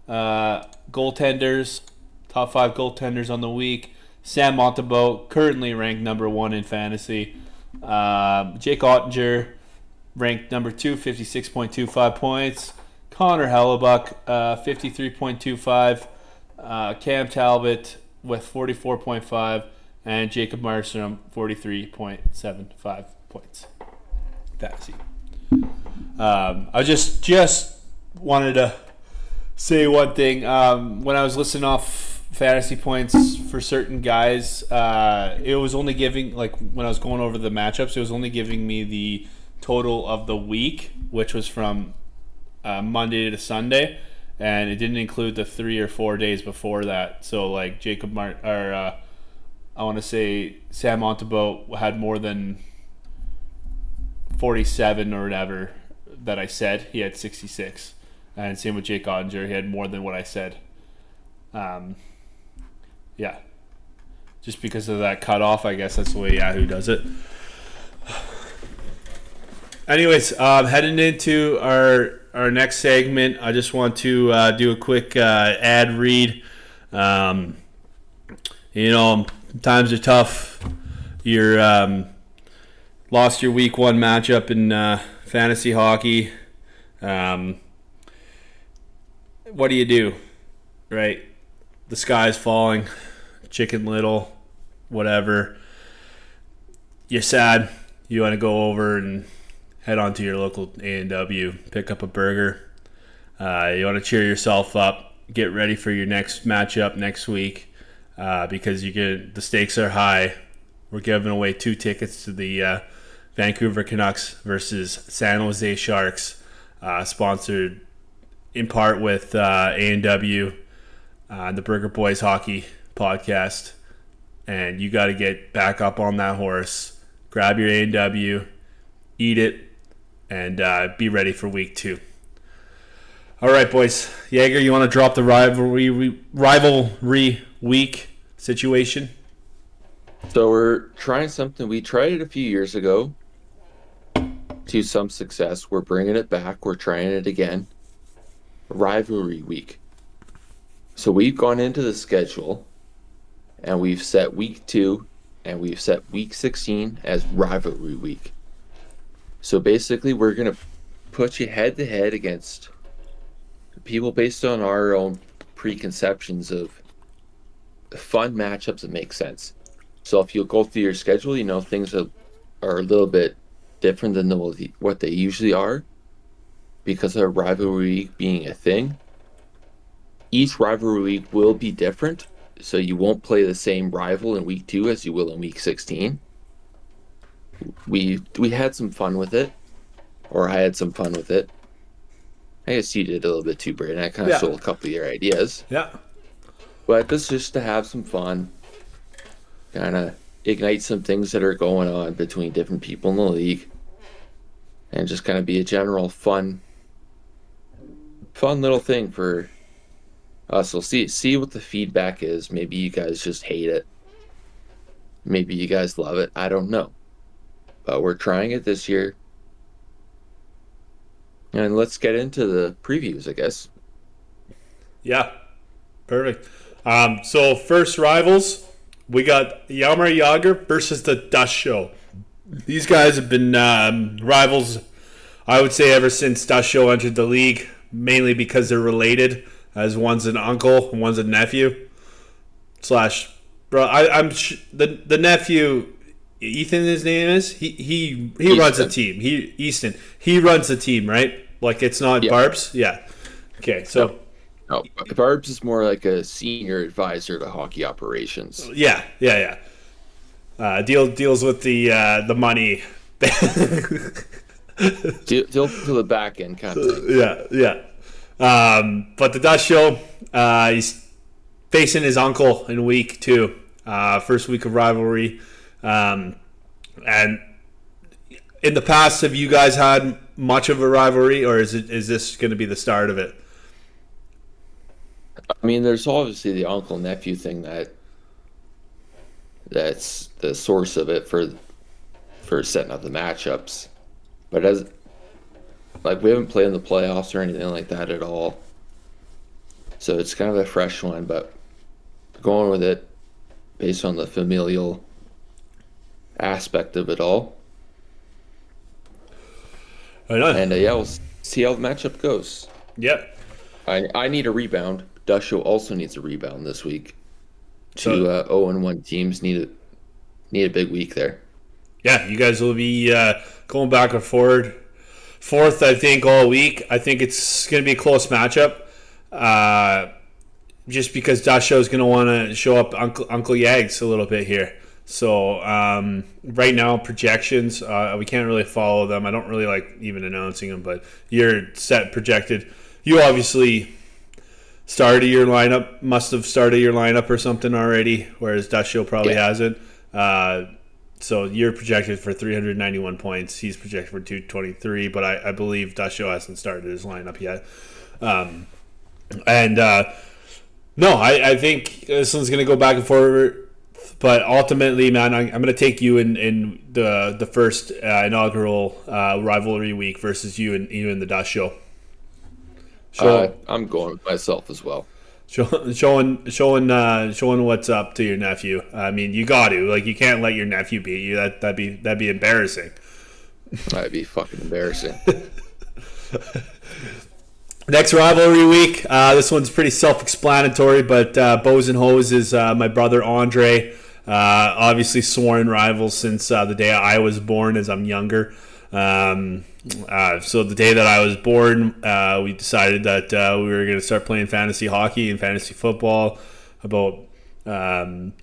Goaltenders, top 5 goaltenders on the week. Sam Montembeault, currently ranked number 1 in fantasy. Jake Ottinger, ranked number 2, 56.25 points. Connor Hellebuck, 53.25. Cam Talbot with 44.5. And Jacob Markstrom, 43.75 points. Fantasy. I just wanted to say one thing. When I was listing off fantasy points for certain guys, it was only giving, like when I was going over the matchups, it was only giving me the total of the week, which was from Monday to Sunday, and it didn't include the 3 or 4 days before that. So like I want to say Sam Montembeault had more than 47 or whatever that I said. He had 66, and same with Jake Ottinger. He had more than what I said. Yeah, just because of that cutoff, I guess that's the way Yahoo does it. Anyways, heading into our next segment, I just want to do a quick ad read. Times are tough. You're lost your week 1 matchup in fantasy hockey. What do you do, right? The sky's falling, Chicken Little, whatever. You're sad. You want to go over and head on to your local A&W, pick up a burger. You want to cheer yourself up, get ready for your next matchup next week, because the stakes are high. We're giving away 2 tickets to the Vancouver Canucks versus San Jose Sharks, sponsored in part with A&W, the Burger Boys Hockey Podcast. And you got to get back up on that horse. Grab your A&W, eat it, and be ready for week 2. All right, boys. Jaeger, you want to drop the rivalry week situation? So we're trying something. We tried it a few years ago to some success. We're bringing it back. We're trying it again. Rivalry week. So we've gone into the schedule and we've set week 2 and we've set week 16 as rivalry week. So basically we're going to put you head to head against people based on our own preconceptions of fun matchups that make sense. So if you go through your schedule, you know things are a little bit different than what they usually are because of rivalry week being a thing. Each rivalry week will be different, so you won't play the same rival in week 2 as you will in week 16. We had some fun with it, or I had some fun with it. I guess you did a little bit too, Brandon. I kind of stole a couple of your ideas. Yeah. But this is just to have some fun, kind of ignite some things that are going on between different people in the league, and just kind of be a general fun little thing for us. We'll see what the feedback is. Maybe you guys just hate it. Maybe you guys love it. I don't know. But we're trying it this year. And let's get into the previews, I guess. Yeah. Perfect. So first rivals, we got Yammer Yager versus the Dust Show. These guys have been rivals, I would say, ever since Dust Show entered the league, mainly because they're related, as one's an uncle and one's a nephew. The nephew, Ethan, his name is. He runs the team. He runs the team, right? Like it's not Barb's. Yeah. Okay. So. No, Barb's is more like a senior advisor to hockey operations. Yeah. Deals with the money. Deal to the back end kind of thing. Yeah. But the Dust Show, he's facing his uncle in week 2, first week of rivalry. And in the past, have you guys had much of a rivalry, or is this going to be the start of it? I mean, there's obviously the uncle-nephew thing that's the source of it for setting up the matchups. But we haven't played in the playoffs or anything like that at all. So it's kind of a fresh one, but going with it based on the familial aspect of it all. And we'll see how the matchup goes. Yep. I need a rebound. Dust Show also needs a rebound this week. Two 0-1 teams need a big week there. Yeah, you guys will be going back and forth, I think, all week. I think it's going to be a close matchup. Just because Dust Show is going to want to show up Uncle Yags a little bit here. So right now, projections, we can't really follow them. I don't really like even announcing them, but you're set projected. You obviously must have started your lineup or something already, whereas Dust Show probably hasn't. So you're projected for 391 points. He's projected for 223, but I believe Dust Show hasn't started his lineup yet. I think this one's going to go back and forth. But ultimately, man, I'm going to take you in the first inaugural rivalry week versus you and the Dust Show. I'm going with myself as well. Showing what's up to your nephew. I mean, you got to. Like, you can't let your nephew beat you. That'd be embarrassing. That'd be fucking embarrassing. Next rivalry week. This one's pretty self-explanatory, but Bows and Hose is my brother Andre. Obviously sworn rivals since the day I was born, as I'm younger. So the day that I was born, we decided that we were going to start playing fantasy hockey and fantasy football about 18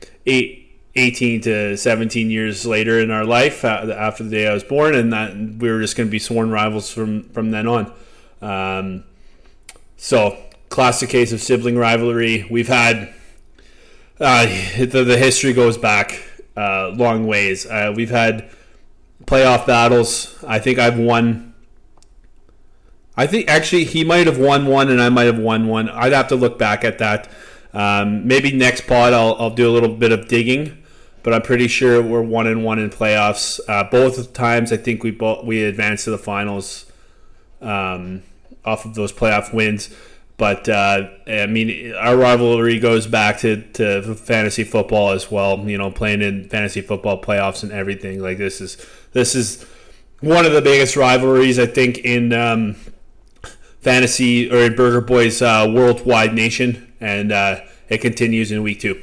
to 17 years later in our life after the day I was born, and that we were just going to be sworn rivals from then on. So, classic case of sibling rivalry. We've had the history goes back long ways. We've had playoff battles. I think I've won. I think actually he might have won one and I might have won one. I'd have to look back at that. Maybe next pod I'll do a little bit of digging, but I'm pretty sure we're 1-1 in playoffs. Both times I think we advanced to the finals off of those playoff wins. But I mean, our rivalry goes back to fantasy football as well. You know, playing in fantasy football playoffs and everything. Like this is one of the biggest rivalries I think in fantasy or in Burger Boys worldwide nation, and it continues in week 2.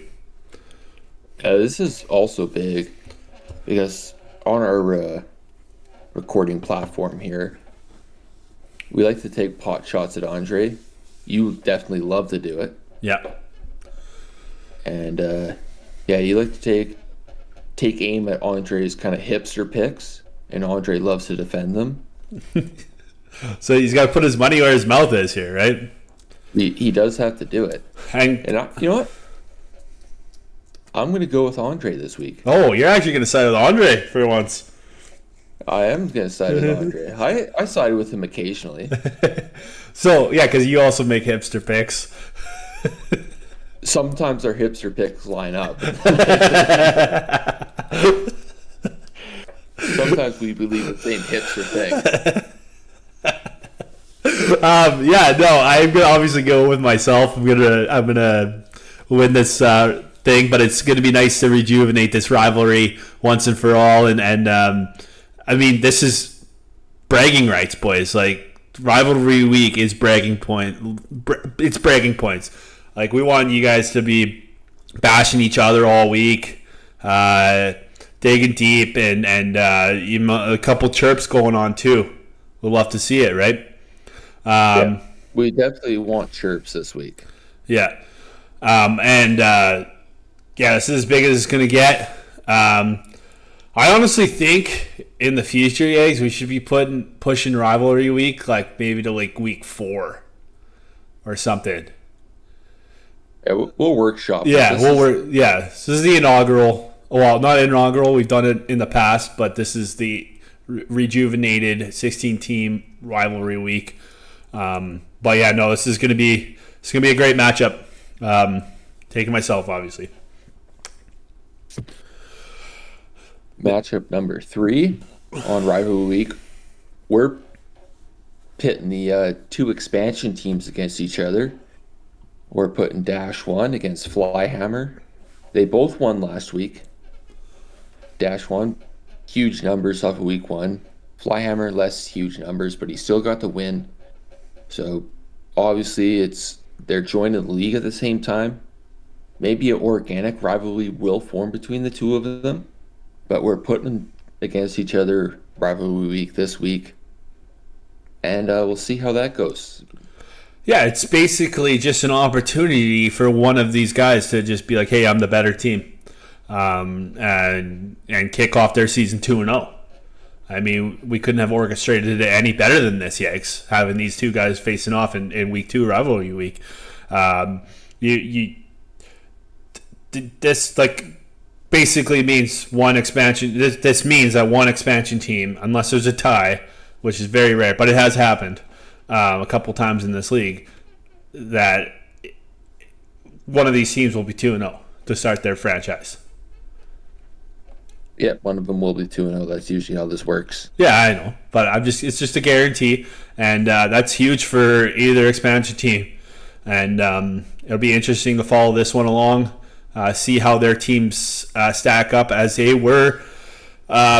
This is also big because on our recording platform here, we like to take pot shots at Andre. You definitely love to do it. Yeah. And you like to take aim at Andre's kind of hipster picks, and Andre loves to defend them. So he's got to put his money where his mouth is here, right? He does have to do it. And you know what? I'm going to go with Andre this week. Oh, you're actually going to side with Andre for once. I am going to side with Andre. I side with him occasionally. So, yeah, because you also make hipster picks. Sometimes our hipster picks line up. Sometimes we believe the same hipster thing. I'm gonna obviously go with myself. I'm gonna win this thing, but it's gonna be nice to rejuvenate this rivalry once and for all. And I mean, this is bragging rights, boys. Like rivalry week is bragging point. It's bragging points. Like we want you guys to be bashing each other all week, digging deep, and even a couple chirps going on too. We'll love to see it, right? We definitely want chirps this week. Yeah. This is as big as it's going to get. I honestly think in the future, Yags, we should be pushing rivalry week like maybe to like week 4 or something. Yeah, we'll workshop. Yeah, this is the inaugural. Well, not inaugural. We've done it in the past, but this is the rejuvenated 16-team rivalry week. This is gonna be a great matchup. Taking myself, obviously. Matchup number 3 on rivalry week. We're pitting the 2 expansion teams against each other. We're putting Dash 1 against Flyhammer. They both won last week. Dash 1, huge numbers off of week 1. Flyhammer, less huge numbers, but he still got the win. So, obviously, they're joining the league at the same time. Maybe an organic rivalry will form between the two of them, but we're putting them against each other rivalry week this week, and we'll see how that goes. Yeah, it's basically just an opportunity for one of these guys to just be like, hey, I'm the better team, and kick off their season 2-0. I mean, we couldn't have orchestrated it any better than this, Yags, having these two guys facing off in week 2 rivalry week. This basically means one expansion. This means that one expansion team, unless there's a tie, which is very rare, but it has happened a couple times in this league, that one of these teams will be 2-0 to start their franchise. Yeah, one of them will be 2-0. That's usually how this works. Yeah, I know, but it's just a guarantee, and that's huge for either expansion team. And it'll be interesting to follow this one along, see how their teams stack up, as they were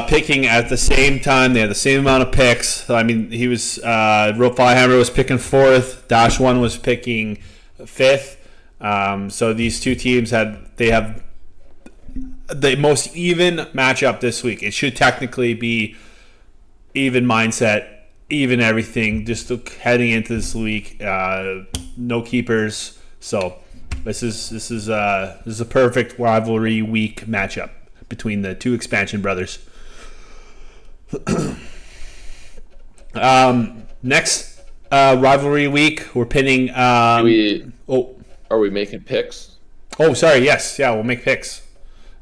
picking at the same time. They had the same amount of picks. So, I mean, he was Flyhammer was picking 4th, Dash 1 was picking 5th. So these two teams have the most even matchup this week. It should technically be even mindset, even everything, just heading into this week. No keepers. So this is a perfect rivalry week matchup between the two expansion brothers. Next rivalry week. We're pinning. Are we making picks? Oh, sorry. Yes. Yeah, we'll make picks.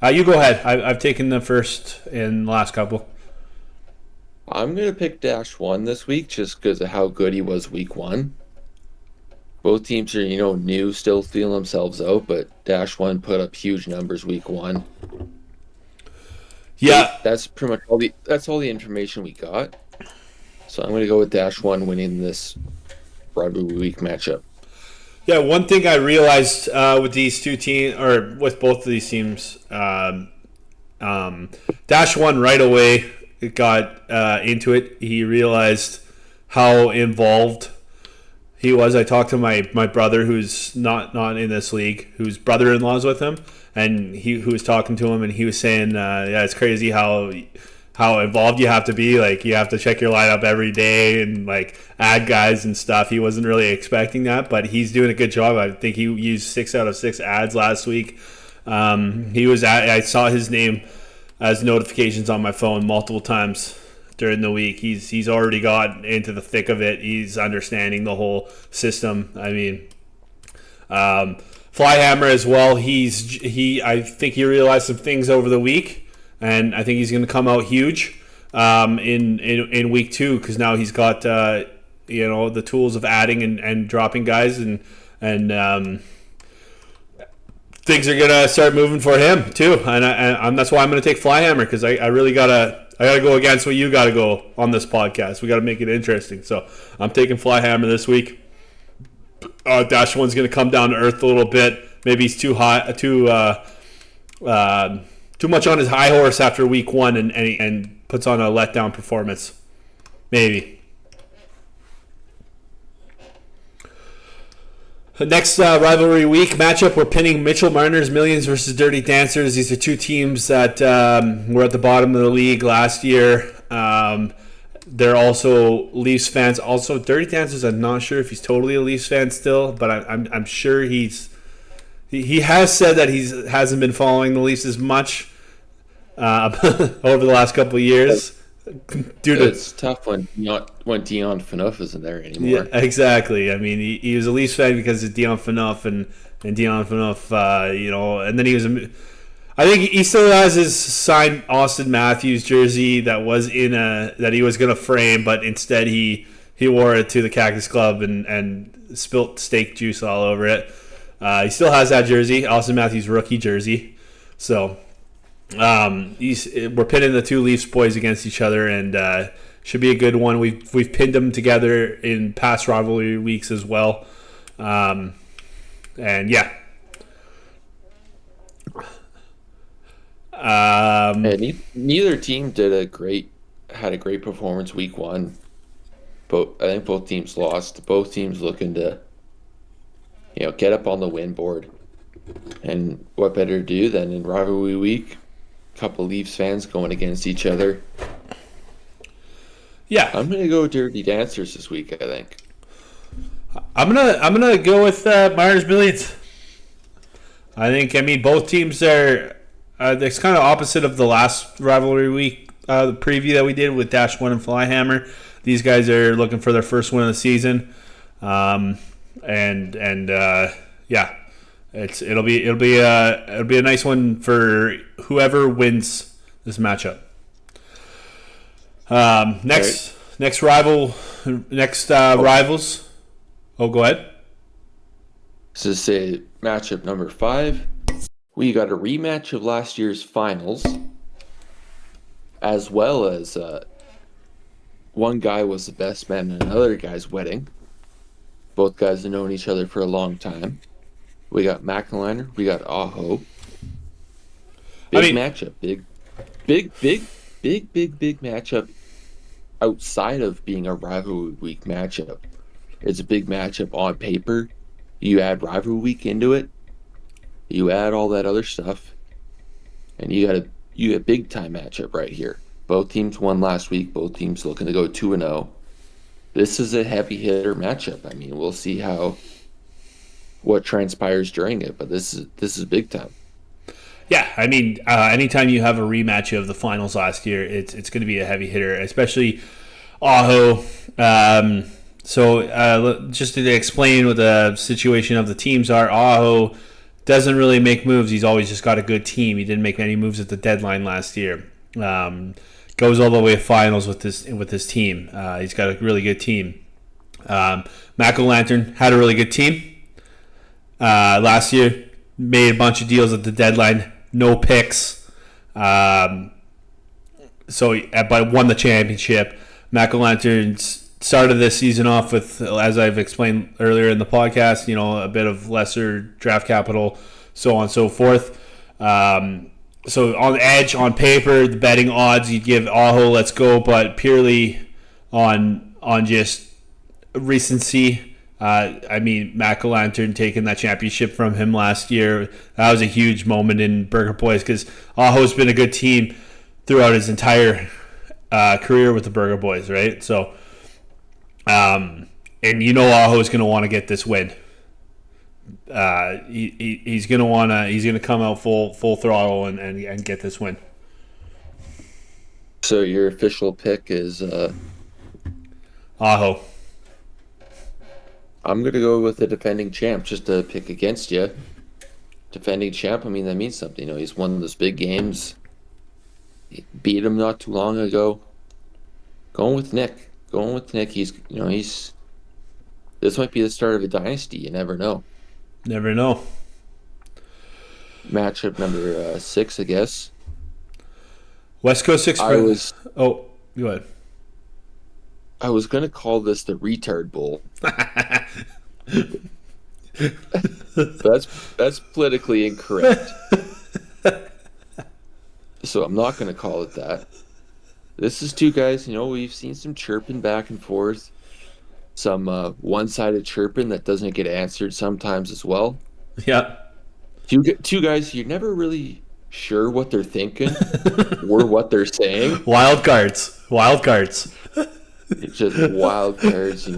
You go ahead. I've taken the first in the last couple. I'm going to pick Dash 1 this week just because of how good he was week 1. Both teams are, new, still feeling themselves out, but Dash 1 put up huge numbers week 1. Yeah. That's pretty much all the information we got. So I'm going to go with Dash 1 winning this rivalry week matchup. Yeah, one thing I realized with these two teams, or with both of these teams, Dash 1 right away got into it. He realized how involved he was. I talked to my brother, who's not in this league, whose brother-in-law's with him, and who was talking to him, and he was saying, yeah, it's crazy how involved you have to be. Like, you have to check your lineup every day and like add guys and stuff. He wasn't really expecting that, but he's doing a good job. I think he used 6 out of 6 ads last week. I saw his name as notifications on my phone multiple times during the week. He's already got into the thick of it. He's understanding the whole system. I mean, Flyhammer as well. I think he realized some things over the week, and I think he's going to come out huge in week 2 because now he's got the tools of adding and dropping guys, and things are gonna start moving for him too, and that's why I'm gonna take Flyhammer, because I really gotta go against what you gotta go on this podcast. We gotta make it interesting, so I'm taking Flyhammer this week. Dash 1's gonna come down to earth a little bit. Maybe he's too much on his high horse after week 1 and puts on a letdown performance. Maybe. The next rivalry week matchup, we're pinning Mitchell Marner's Millions versus Dirty Dancers. These are two teams that were at the bottom of the league last year. They're also Leafs fans. Also, Dirty Dancers, I'm not sure if he's totally a Leafs fan still, but I'm sure he has said that he hasn't been following the Leafs as much over the last couple of years. It's tough when Dion Phaneuf isn't there anymore. Yeah, exactly. I mean, he was a Leafs fan because of Dion Phaneuf, and Dion Phaneuf, and then he was. I think he still has his signed Austin Matthews jersey that he was gonna frame, but instead he wore it to the Cactus Club and spilt steak juice all over it. He still has that jersey, Austin Matthews rookie jersey. So. We're pitting the two Leafs boys against each other, and should be a good one. We've pinned them together in past rivalry weeks as well, and yeah. Neither team had a great performance week 1. I think both teams lost. Both teams looking to get up on the win board, and what better to do than in rivalry week? Couple Leafs fans going against each other. Yeah, I'm gonna go Dirty Dancers this week. I think I'm gonna go with Myers Millions. I mean both teams are. It's kind of opposite of the last rivalry week the preview that we did with Dash 1 and Flyhammer. These guys are looking for their first win of the season, yeah. It'll be a nice one for whoever wins this matchup. Rivals. Oh, go ahead. This is matchup number 5. We got a rematch of last year's finals, as well as one guy was the best man at another guy's wedding. Both guys have known each other for a long time. We got McElhiner. We got Aho. Matchup. Big matchup outside of being a rivalry week matchup. It's a big matchup on paper. You add rivalry week into it. You add all that other stuff. And you got a big time matchup right here. Both teams won last week. Both teams looking to go 2-0. This is a heavy hitter matchup. I mean, we'll see what transpires during it, but this is big time. Yeah, I mean, anytime you have a rematch of the finals last year, it's going to be a heavy hitter, especially Aho. just to explain what the situation of the teams are, Aho doesn't really make moves. He's always just got a good team. He didn't make any moves at the deadline last year. Goes all the way to finals with his team. He's got a really good team. Mac-O-Lantern had a really good team last year. Made a bunch of deals at the deadline. No picks. But won the championship. Mac-O-Lantern started this season off with, as I've explained earlier in the podcast, a bit of lesser draft capital, so on and so forth. So on the edge, on paper, the betting odds, you'd give Aho let's go, but purely on just recency. Mac-O-Lantern taking that championship from him last year, that was a huge moment in Burger Boys because Aho's been a good team throughout his entire career with the Burger Boys, right? So, and Aho's going to want to get this win. He's going to come out full throttle and get this win. So your official pick is Aho. I'm going to go with the defending champ just to pick against you. Defending champ, that means something. He's won those big games. He beat him not too long ago. Going with Nick. He's this might be the start of a dynasty. You never know. Never know. Matchup number 6, I guess. West Coast Express. Go ahead. I was going to call this the retard bowl. That's politically incorrect. So I'm not going to call it that. This is two guys, we've seen some chirping back and forth. Some one-sided chirping that doesn't get answered sometimes as well. Yeah. Two guys, you're never really sure what they're thinking or what they're saying. Wild cards. It's just wild cards,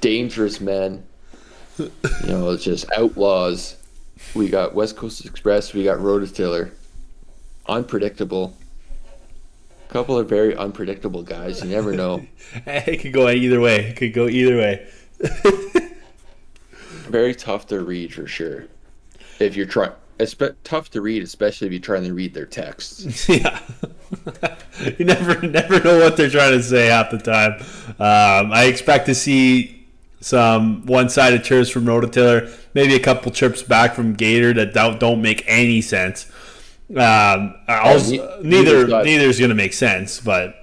dangerous men, it's just outlaws. We got West Coast Express, we got Rototiller. Unpredictable. A couple of very unpredictable guys, you never know. It could go either way. Very tough to read for sure. If you're trying, it's tough to read, especially if you're trying to read their texts. Yeah. You never know what they're trying to say half the time. I expect to see some one-sided chirps from Rototiller, maybe a couple chirps back from Gator that don't make any sense. Neither's going to make sense, but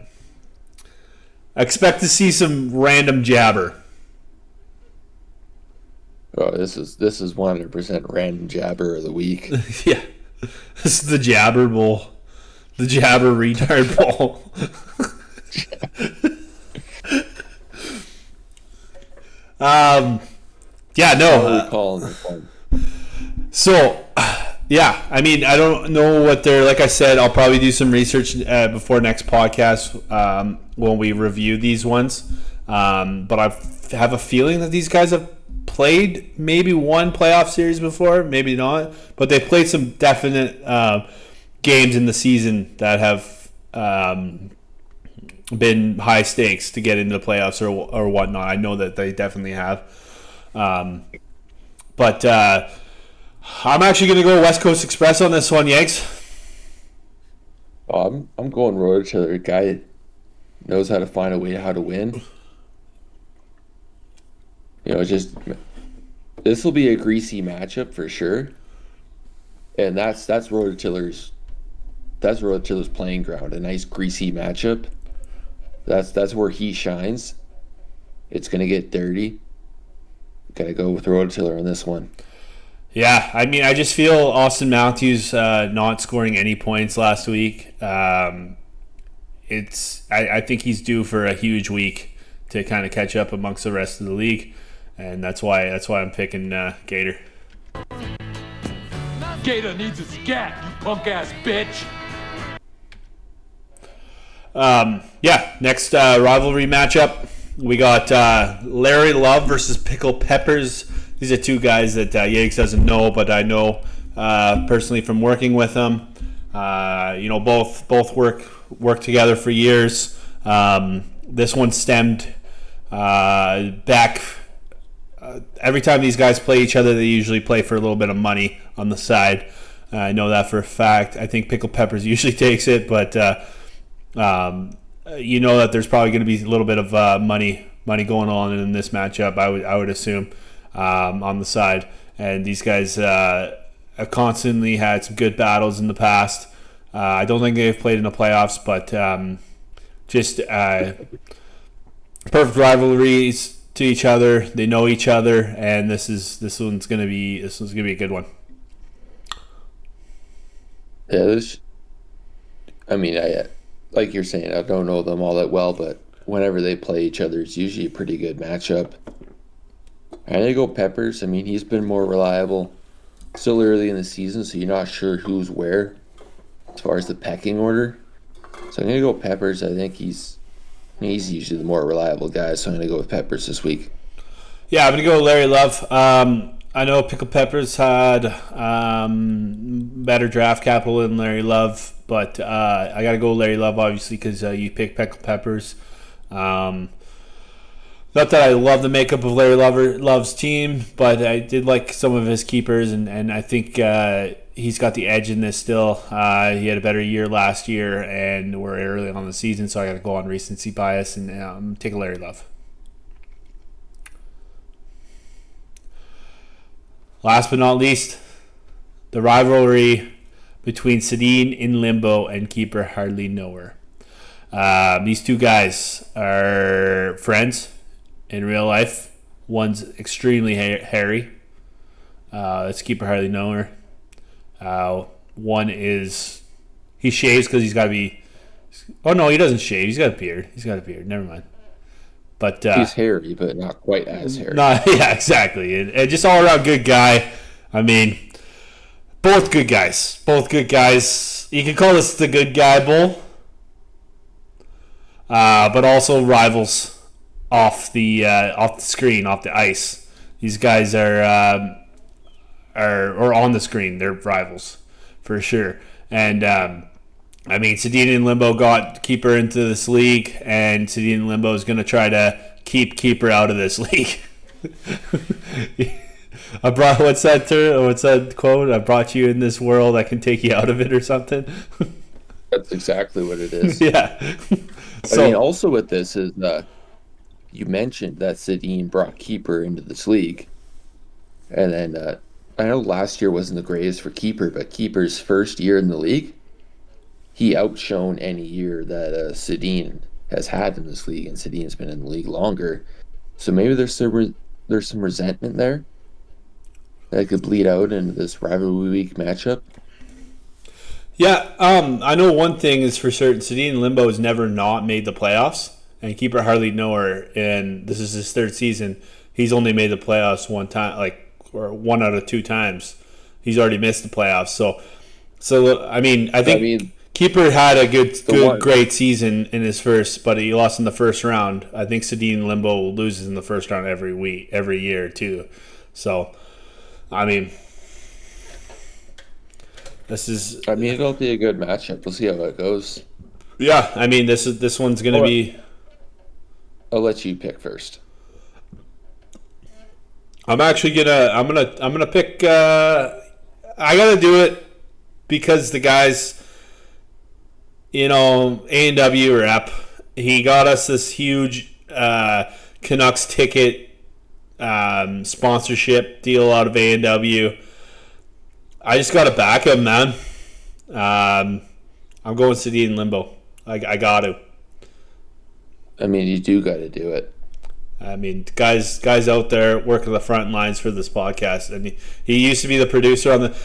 I expect to see some random jabber. Oh, this is 100% random jabber of the week. Yeah, this is the Jabber Bowl. The Jabber Retard Bowl. So, yeah, I don't know what they're, like I said, I'll probably do some research before next podcast when we review these ones. But I have a feeling that these guys have played maybe one playoff series before, maybe not, but they played some definite games in the season that have been high stakes to get into the playoffs or whatnot. I know that they definitely have. But I'm actually going to go West Coast Express on this one, Yanks. Oh, I'm going Rototiller. Guy knows how to find a way how to win. This will be a greasy matchup for sure, and that's Rototiller's playing ground. A nice greasy matchup. That's where he shines. It's gonna get dirty. Gotta go with Rototiller on this one. Yeah, I just feel Austin Matthews not scoring any points last week. I think he's due for a huge week to kind of catch up amongst the rest of the league. And that's why I'm picking Gator. Gator needs a scat, you punk ass bitch. Next rivalry matchup, we got Larry Love versus Pickle Peppers. These are two guys that Yanks doesn't know, but I know personally from working with them. Both work together for years. This one stemmed back. Every time these guys play each other, they usually play for a little bit of money on the side. I know that for a fact. I think Pickle Peppers usually takes it, but you know that there's probably going to be a little bit of money going on in this matchup. I would assume on the side, and these guys have constantly had some good battles in the past. I don't think they've played in the playoffs, but just perfect rivalries to each other. They know each other, and this one's gonna be a good one. Yeah, I like you're saying, I don't know them all that well, but whenever they play each other, it's usually a pretty good matchup. I'm going to go Peppers. I mean, he's been more reliable. Still early in the season, so you're not sure who's where as far as the pecking order. So I'm going to go Peppers. I think he's usually the more reliable guy, so I'm going to go with Peppers this week. Yeah, I'm going to go Larry Love. I know Pickle Peppers had better draft capital than Larry Love, but I got to go Larry Love, obviously, because you picked Pickle Peppers. Not that I love the makeup of Larry Love's team, but I did like some of his keepers, and I think he's got the edge in this still. He had a better year last year, and we're early on in the season, so I got to go on recency bias and take a Larry Love. Last but not least, the rivalry between Sedin in Limbo and Keeper Hardly Knower. These two guys are friends in real life. One's extremely hairy. That's Keeper Hardly Knower. One is... He shaves because he's got to be... Oh, no, he doesn't shave. He's got a beard. Never mind. But he's hairy, but not quite as hairy. Yeah, exactly. And just all around good guy. I mean, both good guys. You can call this the good guy bowl, but also rivals off the screen, off the ice. These guys are on the screen. They're rivals for sure. And I mean, Sedin and Limbo got Keeper into this league, and Sedin and Limbo is going to try to keep Keeper out of this league. What's that quote? I brought you in this world, I can take you out of it, or something. That's exactly what it is. Yeah. I mean, also with this is you mentioned that Sedin brought Keeper into this league, and then I know last year wasn't the greatest for Keeper, but Keeper's first year in the league, he outshone any year that Sedin has had in this league, and Sedin's been in the league longer. So maybe there's some resentment there that could bleed out into this rivalry week matchup. Yeah, I know one thing is for certain: Sedin and Limbo has never not made the playoffs, and Keeper Hardly Knower, and this is his third season. He's only made the playoffs one time, or 1 out of 2 times. He's already missed the playoffs. So I mean, I think Keeper had a great season in his first, but he lost in the first round. I think Sedin Limbo loses in the first round every year too. So, I mean, it'll be a good matchup. We'll see how it goes. Yeah, I mean, this one's gonna be. I'll let you pick first. I'm gonna pick. I gotta do it because the guys, A&W rep. He got us this huge Canucks ticket sponsorship deal out of A&W. I just gotta back him, man. I'm going Sedin Limbo. I got to. I mean, you do got to do it. I mean, guys out there working the front lines for this podcast, and he used to be the producer on the.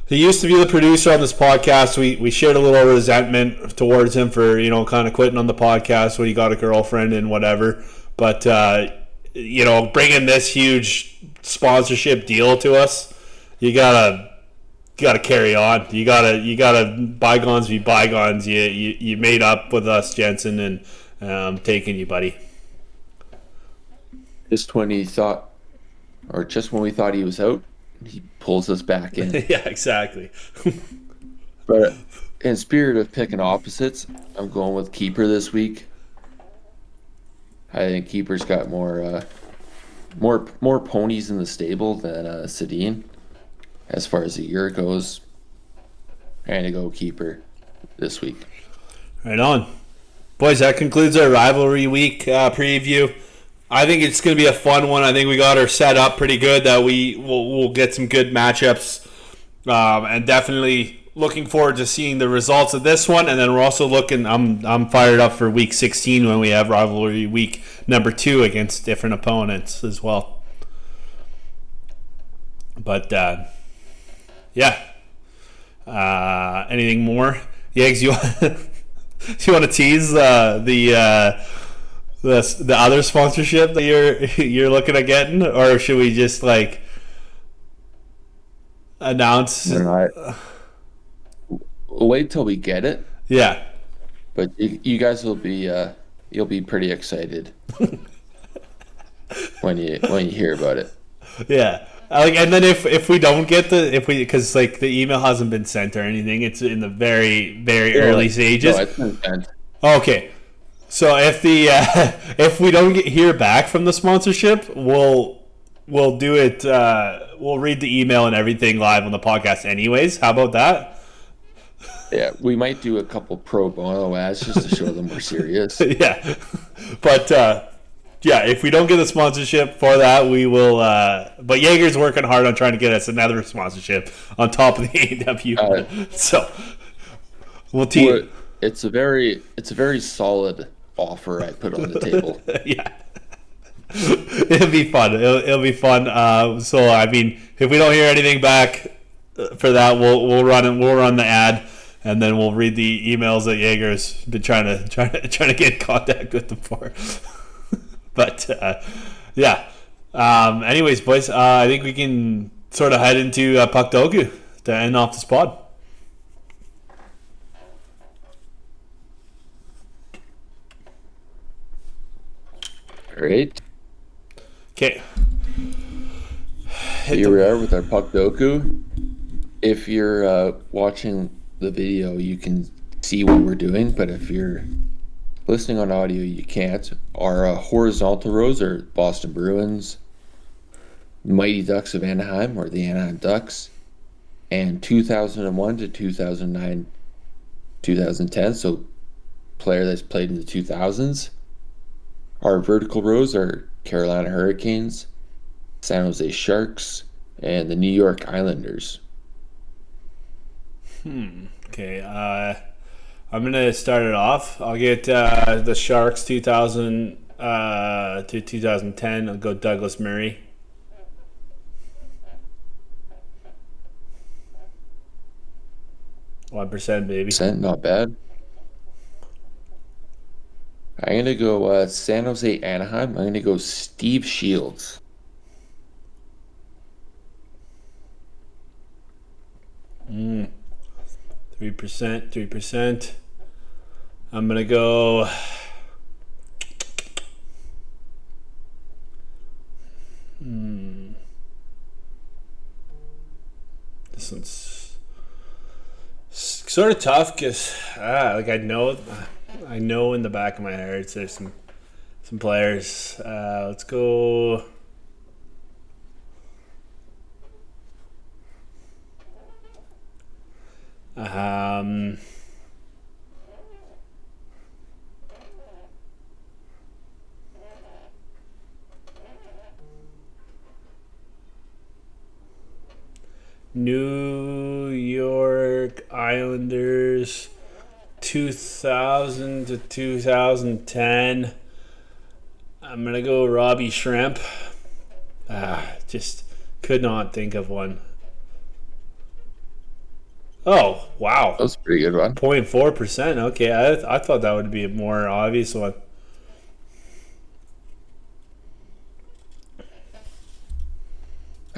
He used to be the producer on this podcast. We shared a little resentment towards him for kind of quitting on the podcast when he got a girlfriend and whatever. But bringing this huge sponsorship deal to us, you gotta carry on. You gotta bygones be bygones. You made up with us, Janzen, and I'm taking you, buddy. Just when we thought he was out, he pulls us back in. Yeah, exactly. But in spirit of picking opposites, I'm going with Keeper this week. I think Keeper's got more ponies in the stable than Sedin. As far as the year goes, I'm going to go Keeper this week. Right on. Boys, that concludes our rivalry week preview. I think it's going to be a fun one. I think we got her set up pretty good that we'll get some good matchups. And definitely looking forward to seeing the results of this one. And then we're also looking, I'm fired up for week 16 when we have rivalry week number 2 against different opponents as well. But, yeah. Anything more? Yags, you want to tease the other sponsorship that you're looking at getting, or should we just like announce? We'll wait till we get it. Yeah, but you guys will be you'll be pretty excited when you hear about it. Yeah. And then if we don't get because like the email hasn't been sent or anything, it's in the very early stages. No, it's been sent. Okay, so if we don't hear back from the sponsorship, we'll do it. We'll read the email and everything live on the podcast, anyways. How about that? Yeah, we might do a couple pro bono ads just to show them we're serious. Yeah, but. Yeah, if we don't get a sponsorship for that, we will. But Jaeger's working hard on trying to get us another sponsorship on top of the A&W. So we'll team. It's a very solid offer I put on the table. Yeah, it'll be fun. It'll be fun. So I mean, if we don't hear anything back for that, we'll run the ad, and then we'll read the emails that Jaeger's been trying to get in contact with them for. But, yeah. Anyways, boys, I think we can sort of head into Puck Doku to end off this pod. Great. Okay. Here we are with our Puck Doku. If you're watching the video, you can see what we're doing, but if you're listening on audio, you can't. Our horizontal rows are Boston Bruins, Mighty Ducks of Anaheim, or the Anaheim Ducks, and 2001 to 2009, 2010, so player that's played in the 2000s. Our vertical rows are Carolina Hurricanes, San Jose Sharks, and the New York Islanders. Okay, I'm going to start it off. I'll get the Sharks 2000 to 2010. I'll go Douglas Murray. %, baby. % not bad. I'm going to go San Jose Anaheim. I'm going to go Steve Shields. Mm. 3%. I'm going to go... This one's sort of tough because like I know in the back of my heart there's some players. Let's go... New York Islanders 2000 to 2010. I'm going to go Robbie Shrimp. Just could not think of one. Oh, wow. That was a pretty good one. 0.4%. Okay, I thought that would be a more obvious one.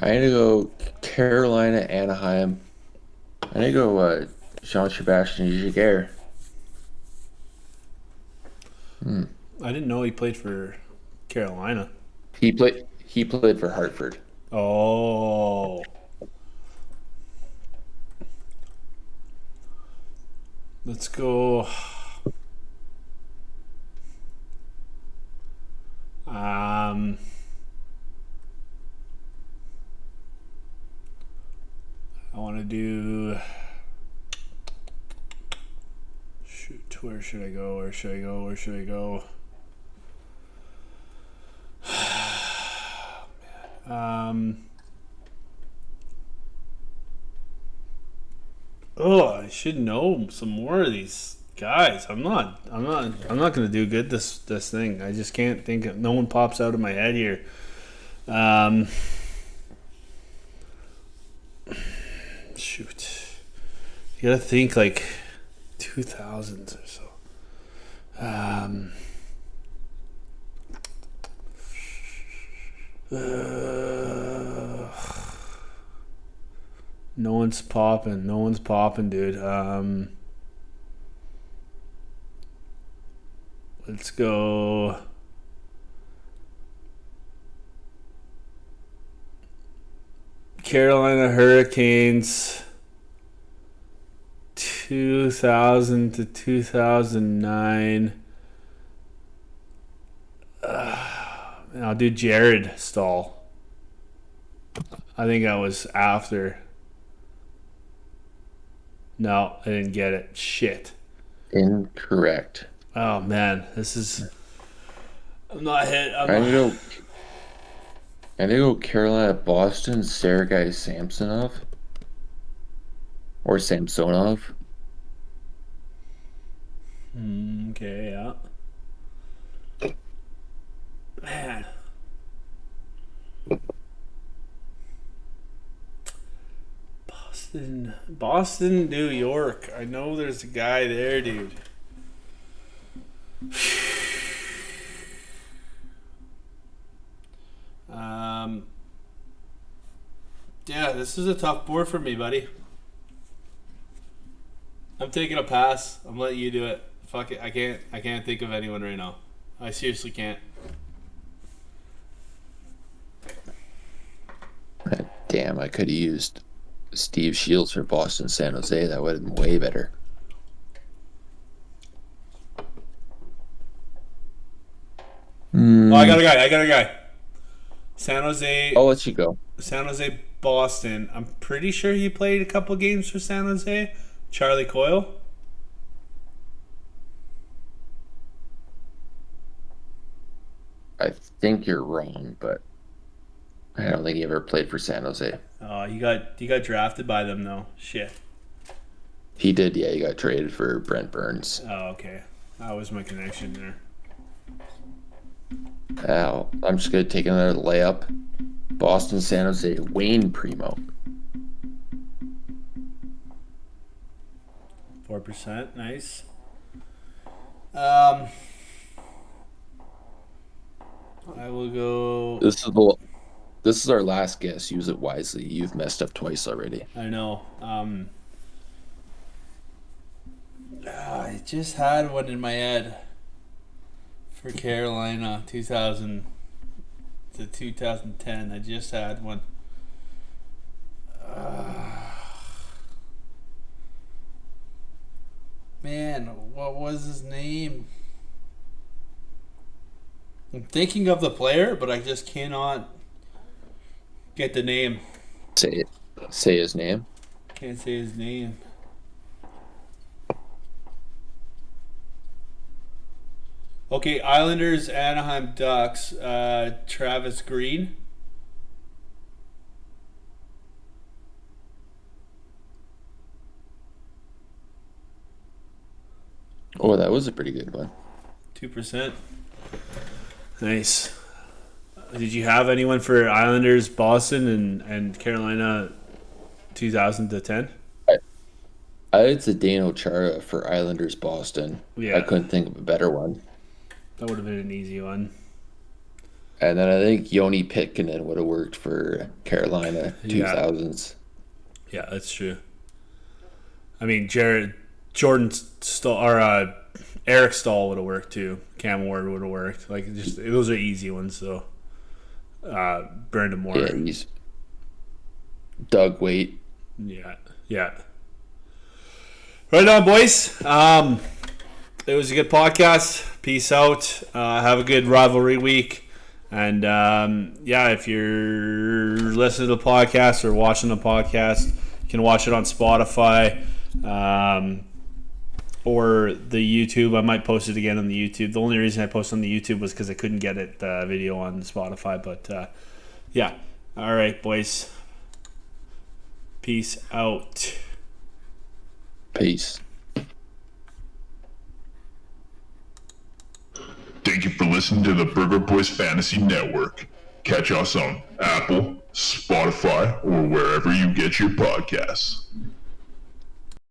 I'm going to go Carolina, Anaheim. I'm going to go Jean-Sebastien Giguère. I didn't know he played for Carolina. He played for Hartford. Oh. Let's go. Where should I go? Where should I go? Where should I go? I should know some more of these guys. I'm not gonna do good this thing. I just can't think of, no one pops out of my head here. Shoot. You gotta think like 2000s or so. No one's popping. No one's popping, dude. Let's go. Carolina Hurricanes 2000 to 2009. I'll do Jared Stahl. I think I was after. No, I didn't get it. Shit. Incorrect. Oh man, this is. I'm not hit. I'm gonna go Carolina, Boston, Sergei Samsonov. Or Samsonov. Okay, yeah. Man. Boston, New York. I know there's a guy there, dude. Yeah, this is a tough board for me, buddy. I'm taking a pass. I'm letting you do it. Fuck it. I can't think of anyone right now. I seriously can't. Damn, I could have used Steve Shields for Boston San Jose. That would have been way better. Oh, I got a guy. San Jose. I'll let you go. San Jose, Boston. I'm pretty sure he played a couple games for San Jose. Charlie Coyle. I think you're wrong, but I don't think he ever played for San Jose. Oh, you got drafted by them though. Shit. He did, yeah. He got traded for Brent Burns. Oh, okay. That was my connection there. I'm just gonna take another layup. Boston, San Jose, Wayne Primo. 4%, nice. I will go. This is our last guess. Use it wisely. You've messed up twice already. I know. I just had one in my head for Carolina 2000 to 2010. I just had one. Man, what was his name? I'm thinking of the player, but I just cannot get the name. Say it. Say his name. Can't say his name. Okay, Islanders, Anaheim Ducks, Travis Green. Oh, that was a pretty good one. 2%. Nice. Did you have anyone for Islanders, Boston, and Carolina 2000 to 10? It's a Dano Chara for Islanders, Boston. Yeah. I couldn't think of a better one. That would have been an easy one. And then I think Yoni Pitkinen would have worked for Carolina 2000s. Yeah, that's true. I mean, Jordan Stahl or Eric Stahl would have worked too. Cam Ward would have worked. Like, just those are easy ones. So, Brandon Moore. Yeah, he's Doug Waite. Yeah. Right on, boys. It was a good podcast. Peace out. Have a good rivalry week. And if you're listening to the podcast or watching the podcast, you can watch it on Spotify. or the YouTube. I might post it again on the YouTube. The only reason I posted on the YouTube was because I couldn't get it video on Spotify. But yeah. All right, boys. Peace out. Peace. Thank you for listening to the Burger Boys Fantasy Network. Catch us on Apple, Spotify, or wherever you get your podcasts.